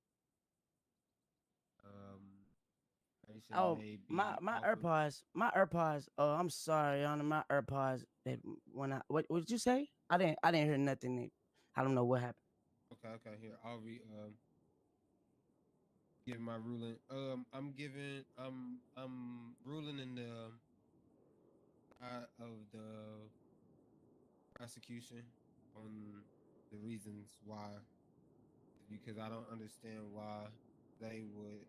Speaker 1: information
Speaker 3: Oh,
Speaker 1: may be
Speaker 3: my
Speaker 1: offered.
Speaker 3: AirPods. Oh, I'm sorry, Your Honor. My AirPods. That when I what did you say? I didn't hear nothing. I don't know what happened.
Speaker 1: Okay. Here, I'll give my ruling. I'm ruling in the side of the prosecution on the reasons why, because I don't understand why they would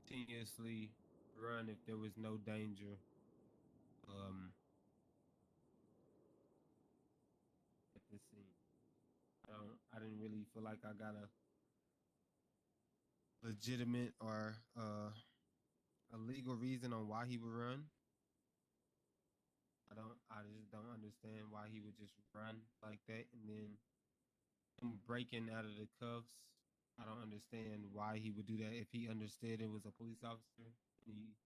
Speaker 1: continuously run if there was no danger. At the scene, I didn't really feel like I got a legitimate or a legal reason on why he would run. I just don't understand why he would just run like that, and then him breaking out of the cuffs. I don't understand why he would do that if he understood it was a police officer. He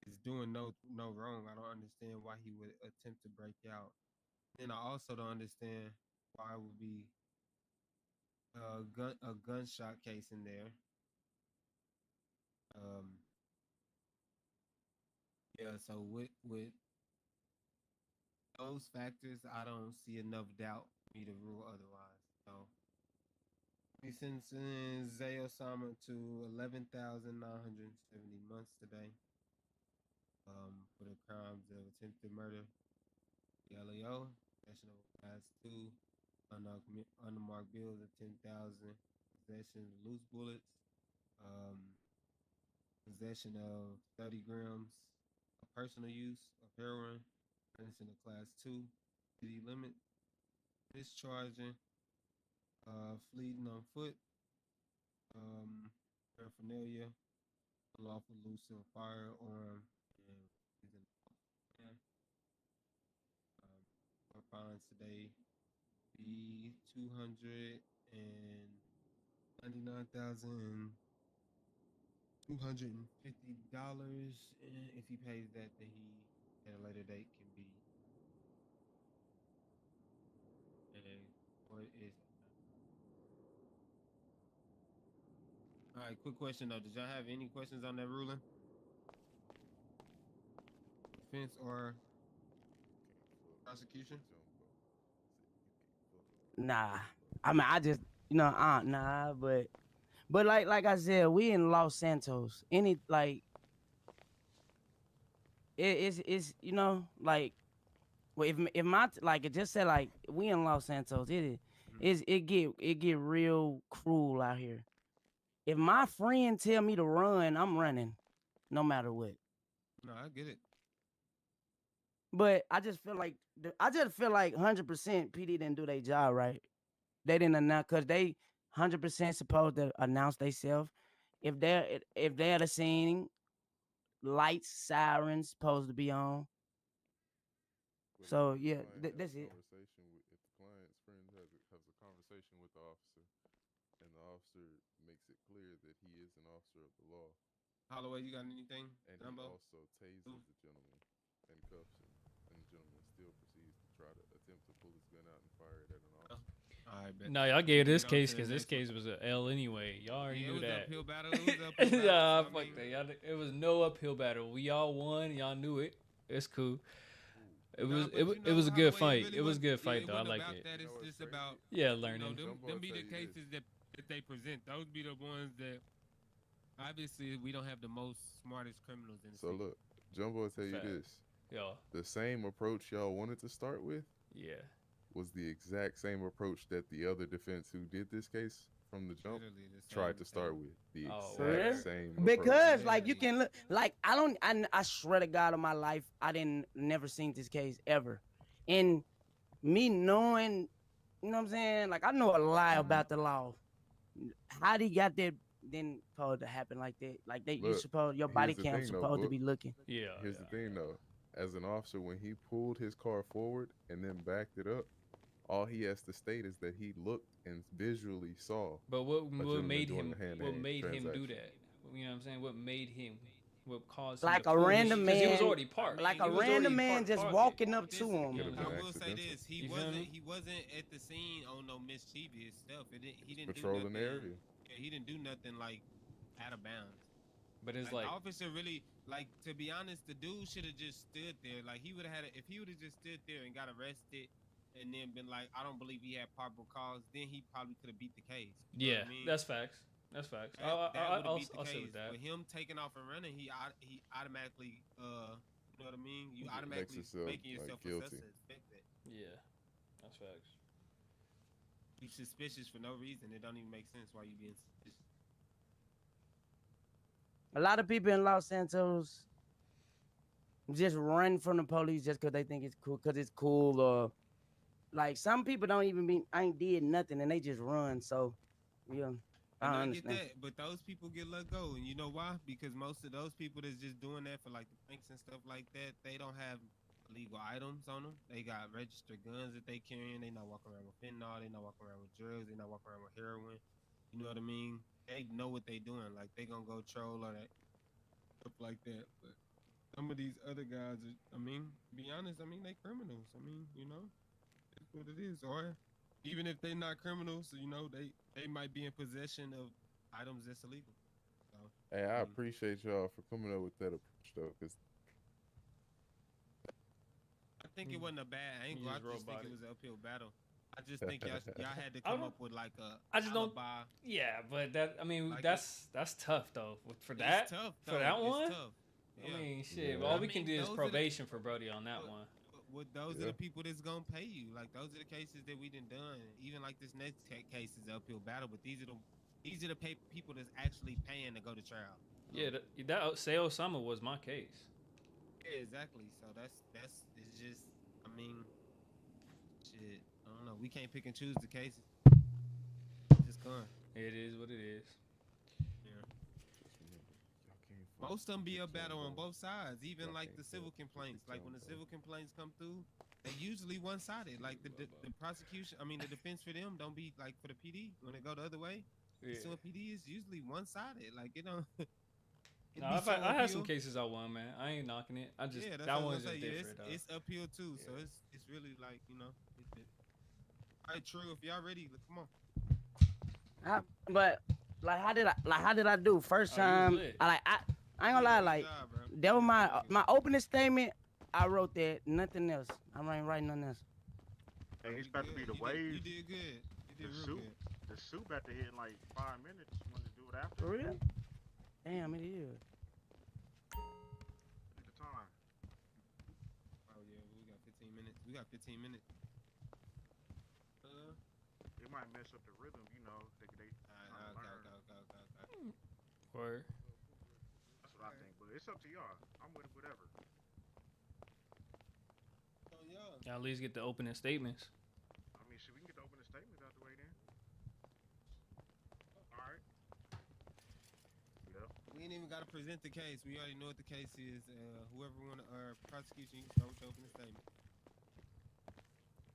Speaker 1: is doing no wrong. I don't understand why he would attempt to break out. And I also don't understand why it would be a gunshot case in there. Yeah, so with those factors, I don't see enough doubt for me to rule otherwise. So we sentencing Zay Osama to 11,970 months today. For the crimes of attempted murder, LEO, possession of class 2, unmarked bills of 10,000, possession of loose bullets, possession of 30 grams of personal use of heroin, possession of class 2, city limit, discharging, fleeing on foot, paraphernalia, unlawful use of firearm, and using our fines today be $299,250, and if he pays that, then he at a later date can be what is. All right, quick question though. Did y'all have any questions on that ruling? Defense or prosecution?
Speaker 3: Nah, I mean I just nah, but like I said, we in Los Santos. Any like it's like well if my like it just said like we in Los Santos, it get real cruel out here. If my friend tell me to run, I'm running, no matter what.
Speaker 1: No, I get it.
Speaker 3: But I just feel like 100% PD didn't do their job right. They didn't announce because they 100% supposed to announce themselves. If they're at the scene, lights, sirens supposed to be on.
Speaker 2: But
Speaker 3: So yeah, that's it.
Speaker 2: If the client's friend has a conversation with the officer, and the officer makes it clear that he is an officer of the law.
Speaker 1: Holloway, you got anything?
Speaker 2: And
Speaker 1: Dumbo?
Speaker 2: he also tases the gentleman and cuffs him, and the gentleman still proceeds to try to attempt to pull his gun out and fire it at an officer.
Speaker 1: All right, bet.
Speaker 5: No, y'all gave this case because this case was an L anyway. Y'all already knew that.
Speaker 1: Uphill battle. It was uphill battle.
Speaker 5: Nah, fuck that. Y'all, it was no uphill battle. We all won. Y'all knew it. It's cool. It was a good fight. It was a good fight though. I like it.
Speaker 1: That it's just about
Speaker 5: learning.
Speaker 1: Them be the cases that they present. Those be the ones that obviously we don't have the most smartest criminals in the
Speaker 2: city. Look, Jumbo will tell you this.
Speaker 5: Yeah.
Speaker 2: The same approach y'all wanted to start with.
Speaker 5: Yeah.
Speaker 2: Was the exact same approach that the other defense who did this case from the jump tried to start with. The exact same approach.
Speaker 3: Because like you can look like I swear to God on my life I didn't never seen this case ever. And me knowing, you know what I'm saying? Like I know a lot about the law. How he got that then supposed to happen like that? Like that you supposed your body cam supposed to be looking.
Speaker 2: Yeah. Here's the thing though. As an officer, when he pulled his car forward and then backed it up, all he has to state is that he looked and visually saw.
Speaker 5: But what made him do that? You know what I'm saying? What caused
Speaker 3: like
Speaker 5: him
Speaker 3: a random man?
Speaker 5: He was already parked.
Speaker 3: Like a random man just walking up to him.
Speaker 1: I will say this: he wasn't at the scene on no mischievous stuff. He didn't
Speaker 2: patrolling
Speaker 1: do
Speaker 2: the area.
Speaker 1: Yeah, he didn't do nothing like out of bounds.
Speaker 5: But it's
Speaker 1: like
Speaker 5: like,
Speaker 1: the officer really, like, to be honest, the dude should have just stood there. Like he would have if he would have just stood there and got arrested, and then been like, I don't believe he had probable cause. Then he probably could have beat the case. You know
Speaker 5: yeah,
Speaker 1: what I mean?
Speaker 5: that's facts. That's facts.
Speaker 1: That would have beat the
Speaker 5: I'll say
Speaker 1: case.
Speaker 5: with that.
Speaker 1: With him taking off and running, he automatically, you know what I mean? You
Speaker 2: Makes
Speaker 1: automatically
Speaker 2: yourself,
Speaker 1: making yourself
Speaker 2: like, guilty.
Speaker 1: a suspect.
Speaker 5: Yeah, that's facts.
Speaker 1: You suspicious for no reason. It don't even make sense why you being suspicious.
Speaker 3: A lot of people in Los Santos just run from the police just because they think it's cool, because it's cool, or like some people don't even be, I ain't did nothing and they just run. So, yeah, I understand.
Speaker 1: Get that, but those people get let go, and you know why? Because most of those people that's just doing that for like the pranks and stuff like that, they don't have illegal items on them. They got registered guns that they carrying. They not walking around with fentanyl. They not walking around with drugs. They not walking around with heroin. You know what I mean? They know what they doing. Like they gonna go troll or that stuff like that. But some of these other guys, I mean, to be honest, I mean they criminals. I mean, you know, that's what it is. Or even if they're not criminals, you know, they might be in possession of items that's illegal. So,
Speaker 2: Hey, I appreciate y'all for coming up with that approach though, because
Speaker 1: I think it wasn't a bad angle. I just think it was an uphill battle. I just think y'all had to come up with like a alibi.
Speaker 5: Yeah, but that, I mean,
Speaker 1: Like
Speaker 5: that's tough though. For that,
Speaker 1: it's tough,
Speaker 5: for that one.
Speaker 1: it's tough. Yeah.
Speaker 5: I mean, shit.
Speaker 2: Yeah.
Speaker 5: All
Speaker 1: I
Speaker 5: we can
Speaker 1: mean,
Speaker 5: do is
Speaker 1: those are
Speaker 5: probation for Brody on that one.
Speaker 1: Those are the people that's gonna pay you. Like those are the cases that we done. Even like this next case is an uphill battle, but these are the people that's actually paying to go to trial.
Speaker 5: Yeah, that say Osama was my case.
Speaker 1: Yeah, exactly. So that's it's just. I mean, shit. I don't know. We can't pick and choose the cases. It's just gone.
Speaker 5: It is what it is.
Speaker 1: Most of them be a battle on both sides, even like the civil complaints. Like when the civil complaints come through, they usually one-sided. Like the prosecution, I mean the defense for them don't be like for the PD when they go the other way.
Speaker 5: Yeah.
Speaker 1: So PD is usually one-sided. Like it don't.
Speaker 5: No, I had some cases I won, man. I ain't knocking it. I just that one's just different.
Speaker 1: It's uphill too, so it's really like, you know. All right, True. If y'all ready, come on.
Speaker 3: But like, how did I do first time? I ain't gonna lie, like that was my opening statement. I wrote that, nothing else. I ain't writing nothing else.
Speaker 6: Hey, it's about to be the waves.
Speaker 1: You did good. You did real good.
Speaker 6: The soup about to hit in like 5 minutes. You want to do it after?
Speaker 3: For real? Damn, it is.
Speaker 6: Look at the time.
Speaker 1: Oh yeah, we got 15 minutes. We got 15 minutes.
Speaker 6: It might mess up the rhythm, you know.
Speaker 1: Okay.
Speaker 5: Word.
Speaker 6: That's what I think, but it's up to y'all. I'm with whatever.
Speaker 1: So yeah.
Speaker 5: Y'all at least get the opening statements.
Speaker 6: I mean, shit, we can get the opening statements out the way then. All right. Yep.
Speaker 1: We ain't even got to present the case. We already know what the case is. Whoever want prosecution, you can start with the opening statement.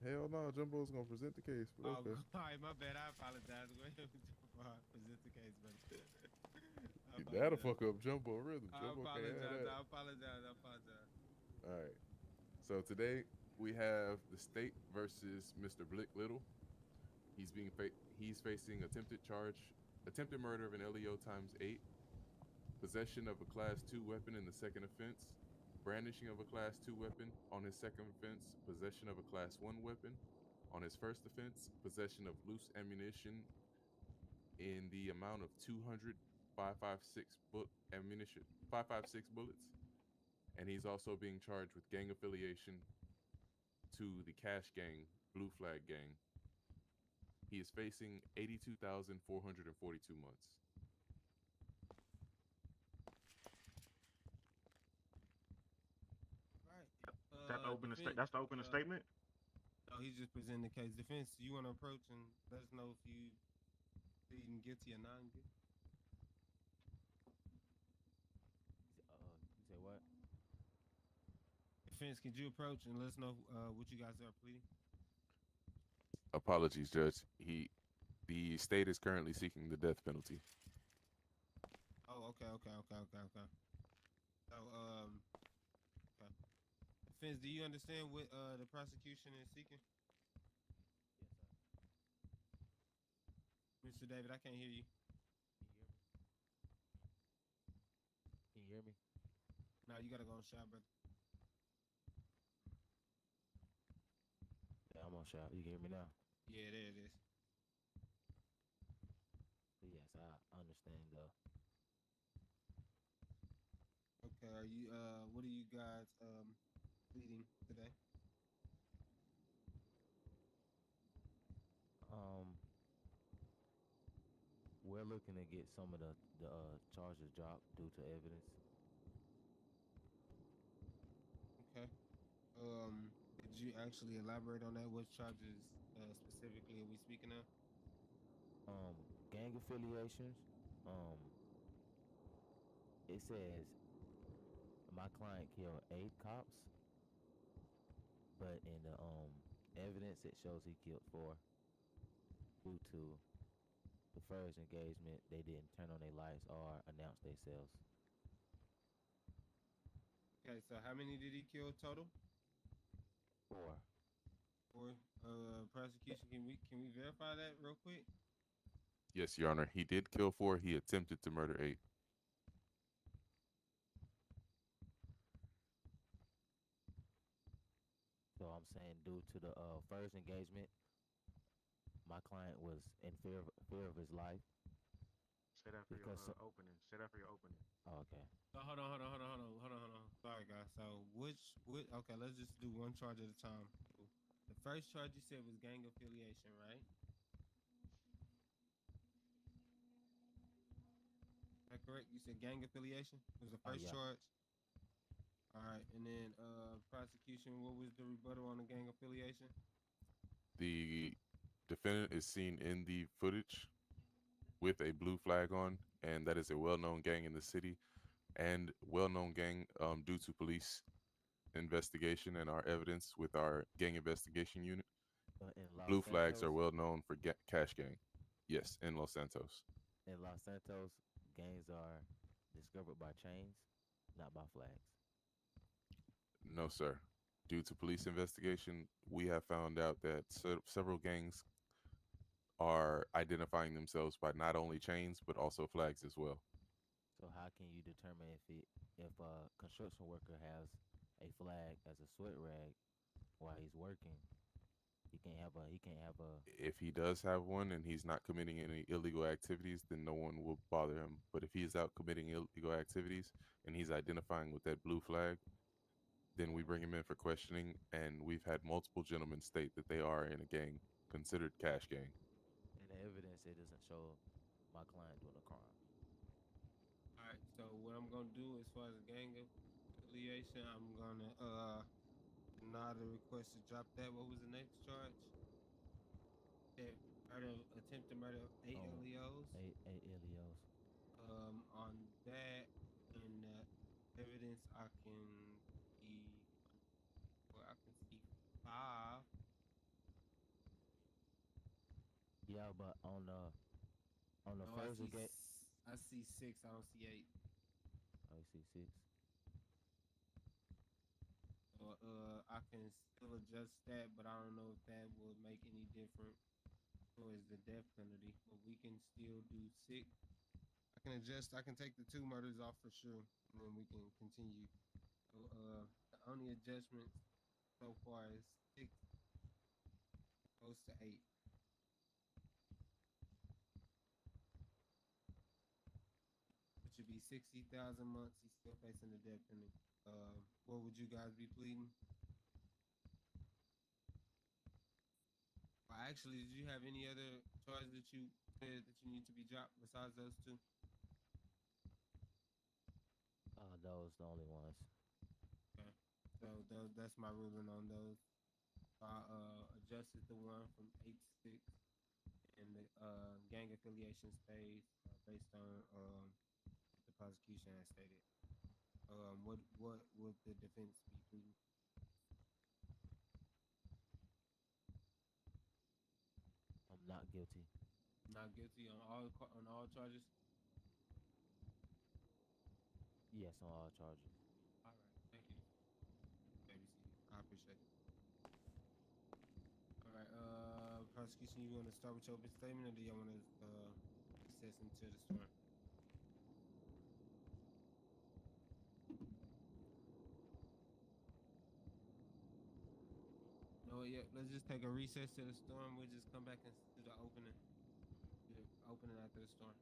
Speaker 2: hell no, Jumbo's gonna present the case. But okay.
Speaker 1: All right, my bad. I apologize. Go ahead and present the case, buddy.
Speaker 2: That'll fuck up Jumbo rhythm.
Speaker 1: I apologize.
Speaker 2: All right. So today we have the state versus Mr. Blick Little. He's facing attempted murder of an LEO ×8, possession of a Class 2 weapon in the second offense, brandishing of a Class 2 weapon on his second offense, possession of a Class 1 weapon on his first offense, possession of loose ammunition in the amount of 200 5.56 bullets, and he's also being charged with gang affiliation to the Cash Gang, Blue Flag Gang. He is facing 82,442 months.
Speaker 1: Right.
Speaker 6: That's the opening statement?
Speaker 1: No, he's just presenting the case. Defense, you want to approach and let us know if you pleading guilty or not guilty?
Speaker 7: You say what?
Speaker 1: Defense, could you approach and let us know what you guys are pleading?
Speaker 2: Apologies, Judge. The state is currently seeking the death penalty.
Speaker 1: Oh, okay. So, okay. Defense, do you understand what the prosecution is seeking?
Speaker 7: Yes, sir.
Speaker 1: Mr. David, I can't hear you.
Speaker 7: Can you hear me? hear me?
Speaker 1: Now you gotta go on shot, brother.
Speaker 7: Yeah, I'm on shop. You can hear me now?
Speaker 1: Yeah, there it is.
Speaker 7: Yes, I understand though.
Speaker 1: Okay, are you what are you guys leading today?
Speaker 7: We're looking to get some of the charges dropped due to evidence.
Speaker 1: Okay. Did you actually elaborate on that? What charges specifically are we speaking of?
Speaker 7: Gang affiliations. It says my client killed 8 cops, but in the evidence it shows he killed 4 due to the first engagement. They didn't turn on their lights or announce themselves.
Speaker 1: Okay, so how many did he kill total?
Speaker 7: 4.
Speaker 1: Or prosecution, can we verify that real quick?
Speaker 2: Yes, Your Honor. He did kill 4. He attempted to murder 8.
Speaker 7: So I'm saying due to the first engagement, my client was in fear of his life.
Speaker 6: Say that for your opening. Say that for your opening.
Speaker 7: Oh, okay.
Speaker 1: So hold on. Sorry, guys. So which okay, let's just do one charge at a time. The first charge you said was gang affiliation, right? Is that correct? You said gang affiliation was the first
Speaker 7: yeah.
Speaker 1: charge. All right, and then prosecution. What was the rebuttal on the gang affiliation?
Speaker 2: The defendant is seen in the footage with a blue flag on, and that is a well-known gang in the city and well-known gang due to police investigation and our evidence with our gang investigation unit. Blue flags are well known for cash gang. Yes, in Los Santos.
Speaker 7: In Los Santos, gangs are discovered by chains, not by flags.
Speaker 2: No, sir. Due to police investigation, we have found out that several gangs are identifying themselves by not only chains but also flags as well.
Speaker 7: So how can you determine if a construction worker has a flag as a sweat rag while he's working? He can't have a.
Speaker 2: If he does have one and he's not committing any illegal activities, then no one will bother him. But if he is out committing illegal activities and he's identifying with that blue flag, then we bring him in for questioning. And we've had multiple gentlemen state that they are in a gang considered cash gang.
Speaker 7: In the evidence, it doesn't show my client doing a crime.
Speaker 1: All right. So what I'm gonna do as far as gang affiliation, I'm gonna deny the request to drop that. What was the next charge? Attempt to murder 8 LEOs.
Speaker 7: 8 LEOs.
Speaker 1: On that, in evidence, I can see 5.
Speaker 7: Yeah, but on the first engagement,
Speaker 1: I see 6. I don't see 8.
Speaker 7: Oh, you see 6.
Speaker 1: So I can still adjust that, but I don't know if that would make any difference towards the death penalty. But we can still do 6. I can adjust. I can take the 2 murders off for sure, and then we can continue. So the only adjustments so far is 6 goes to 8. It should be 60,000 months. He's still facing the death penalty. What would you guys be pleading? Actually, did you have any other charges that you said that you need to be dropped besides those 2?
Speaker 7: Those the only ones.
Speaker 1: Okay. So that's my ruling on those. I adjusted the one from 8 to 6, and the gang affiliation stays based on the prosecution has stated. What would the defense be pleading?
Speaker 7: I'm not guilty.
Speaker 1: Not guilty on all charges.
Speaker 7: Yes, on all charges.
Speaker 1: All right, thank you. I appreciate it. All right, prosecution, you want to start with your open statement, or do you want to access into the storm? let's just take a recess to the storm. We'll just come back and do the opening. The opening after the storm.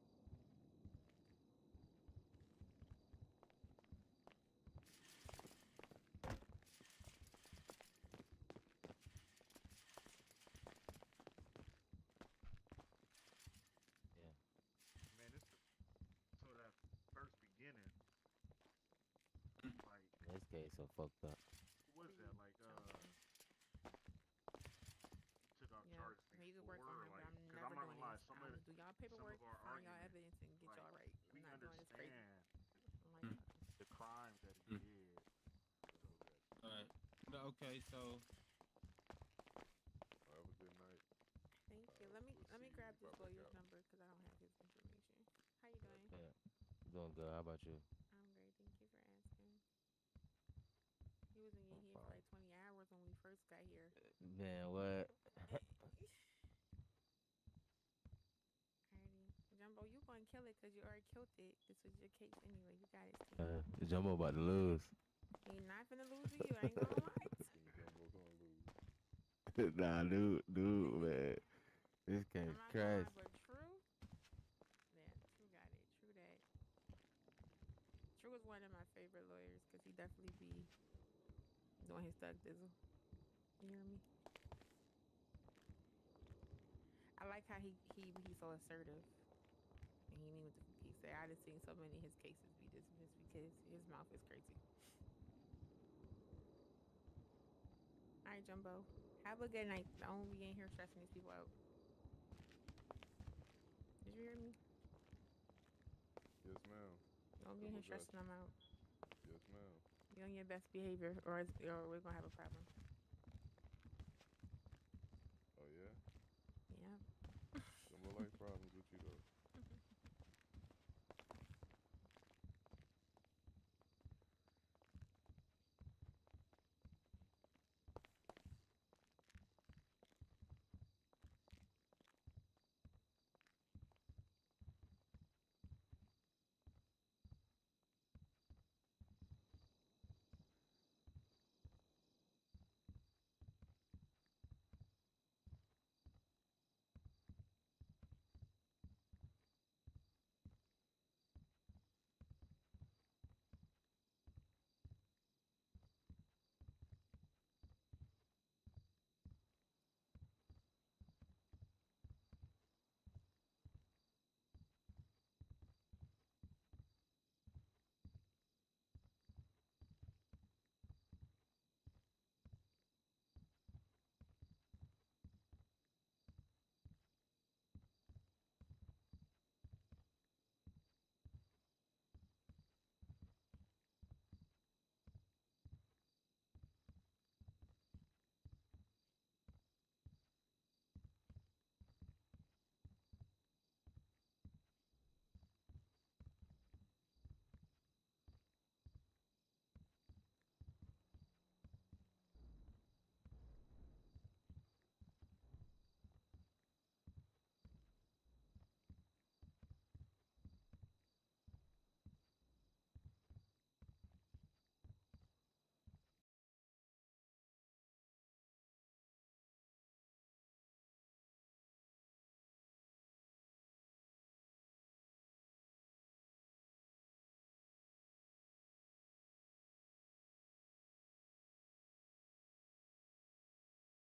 Speaker 6: Man, this so that first beginning, like
Speaker 7: This case so fucked up.
Speaker 6: what is that? Like took off
Speaker 4: Yeah,
Speaker 6: charges
Speaker 4: I mean, you could
Speaker 6: before,
Speaker 4: work on it, but
Speaker 6: like,
Speaker 4: I'm
Speaker 6: because
Speaker 4: never
Speaker 6: I'm not
Speaker 4: doing
Speaker 6: gonna lie,
Speaker 4: this.
Speaker 6: some
Speaker 4: I'm
Speaker 6: of
Speaker 4: gonna do y'all
Speaker 6: some
Speaker 4: paperwork,
Speaker 6: of our
Speaker 4: find y'all
Speaker 6: arguments,
Speaker 4: evidence, and get
Speaker 6: like,
Speaker 4: y'all right.
Speaker 6: we
Speaker 4: I'm not doing this crazy.
Speaker 6: understand
Speaker 4: I'm like,
Speaker 6: the crimes that he did.
Speaker 1: All right. No, okay, so
Speaker 2: Have a good night.
Speaker 4: thank you.
Speaker 2: We'll
Speaker 4: Let me
Speaker 2: see
Speaker 4: grab
Speaker 2: you
Speaker 4: this
Speaker 2: pop back
Speaker 4: lawyer's
Speaker 2: out.
Speaker 4: number because I don't have his information. How you doing?
Speaker 7: Yeah. Doing good. How about you?
Speaker 4: I'm great. Thank you for asking. He wasn't
Speaker 7: No
Speaker 4: in here for
Speaker 7: problem.
Speaker 4: like 20 hours when we first got here.
Speaker 7: Man, what?
Speaker 4: Alrighty. Jumbo, you gonna kill it because you already killed it. This was your case anyway. You got it.
Speaker 7: Jumbo about to lose.
Speaker 4: He not finna lose to you. I ain't gonna lie.
Speaker 2: Jumbo gonna lose.
Speaker 7: Nah, dude, man. This
Speaker 4: I'm
Speaker 7: game's
Speaker 4: not gonna
Speaker 7: crazy.
Speaker 4: lie, but True, yeah, True got it. True that. True is one of my favorite lawyers because he definitely be doing his thug dizzle. You hear me? I like how he's so assertive. And he knew what he said. I just seen so many of his cases be dismissed because his mouth is crazy. All right, Jumbo. Have a good night. Don't be in here stressing these people out. Did you hear me?
Speaker 2: Yes, ma'am.
Speaker 4: Don't be in here stressing them out.
Speaker 2: Yes, ma'am.
Speaker 4: Be on your best behavior, or we're gonna have a problem.
Speaker 2: Oh yeah.
Speaker 4: Yeah.
Speaker 2: Jumbo like problems.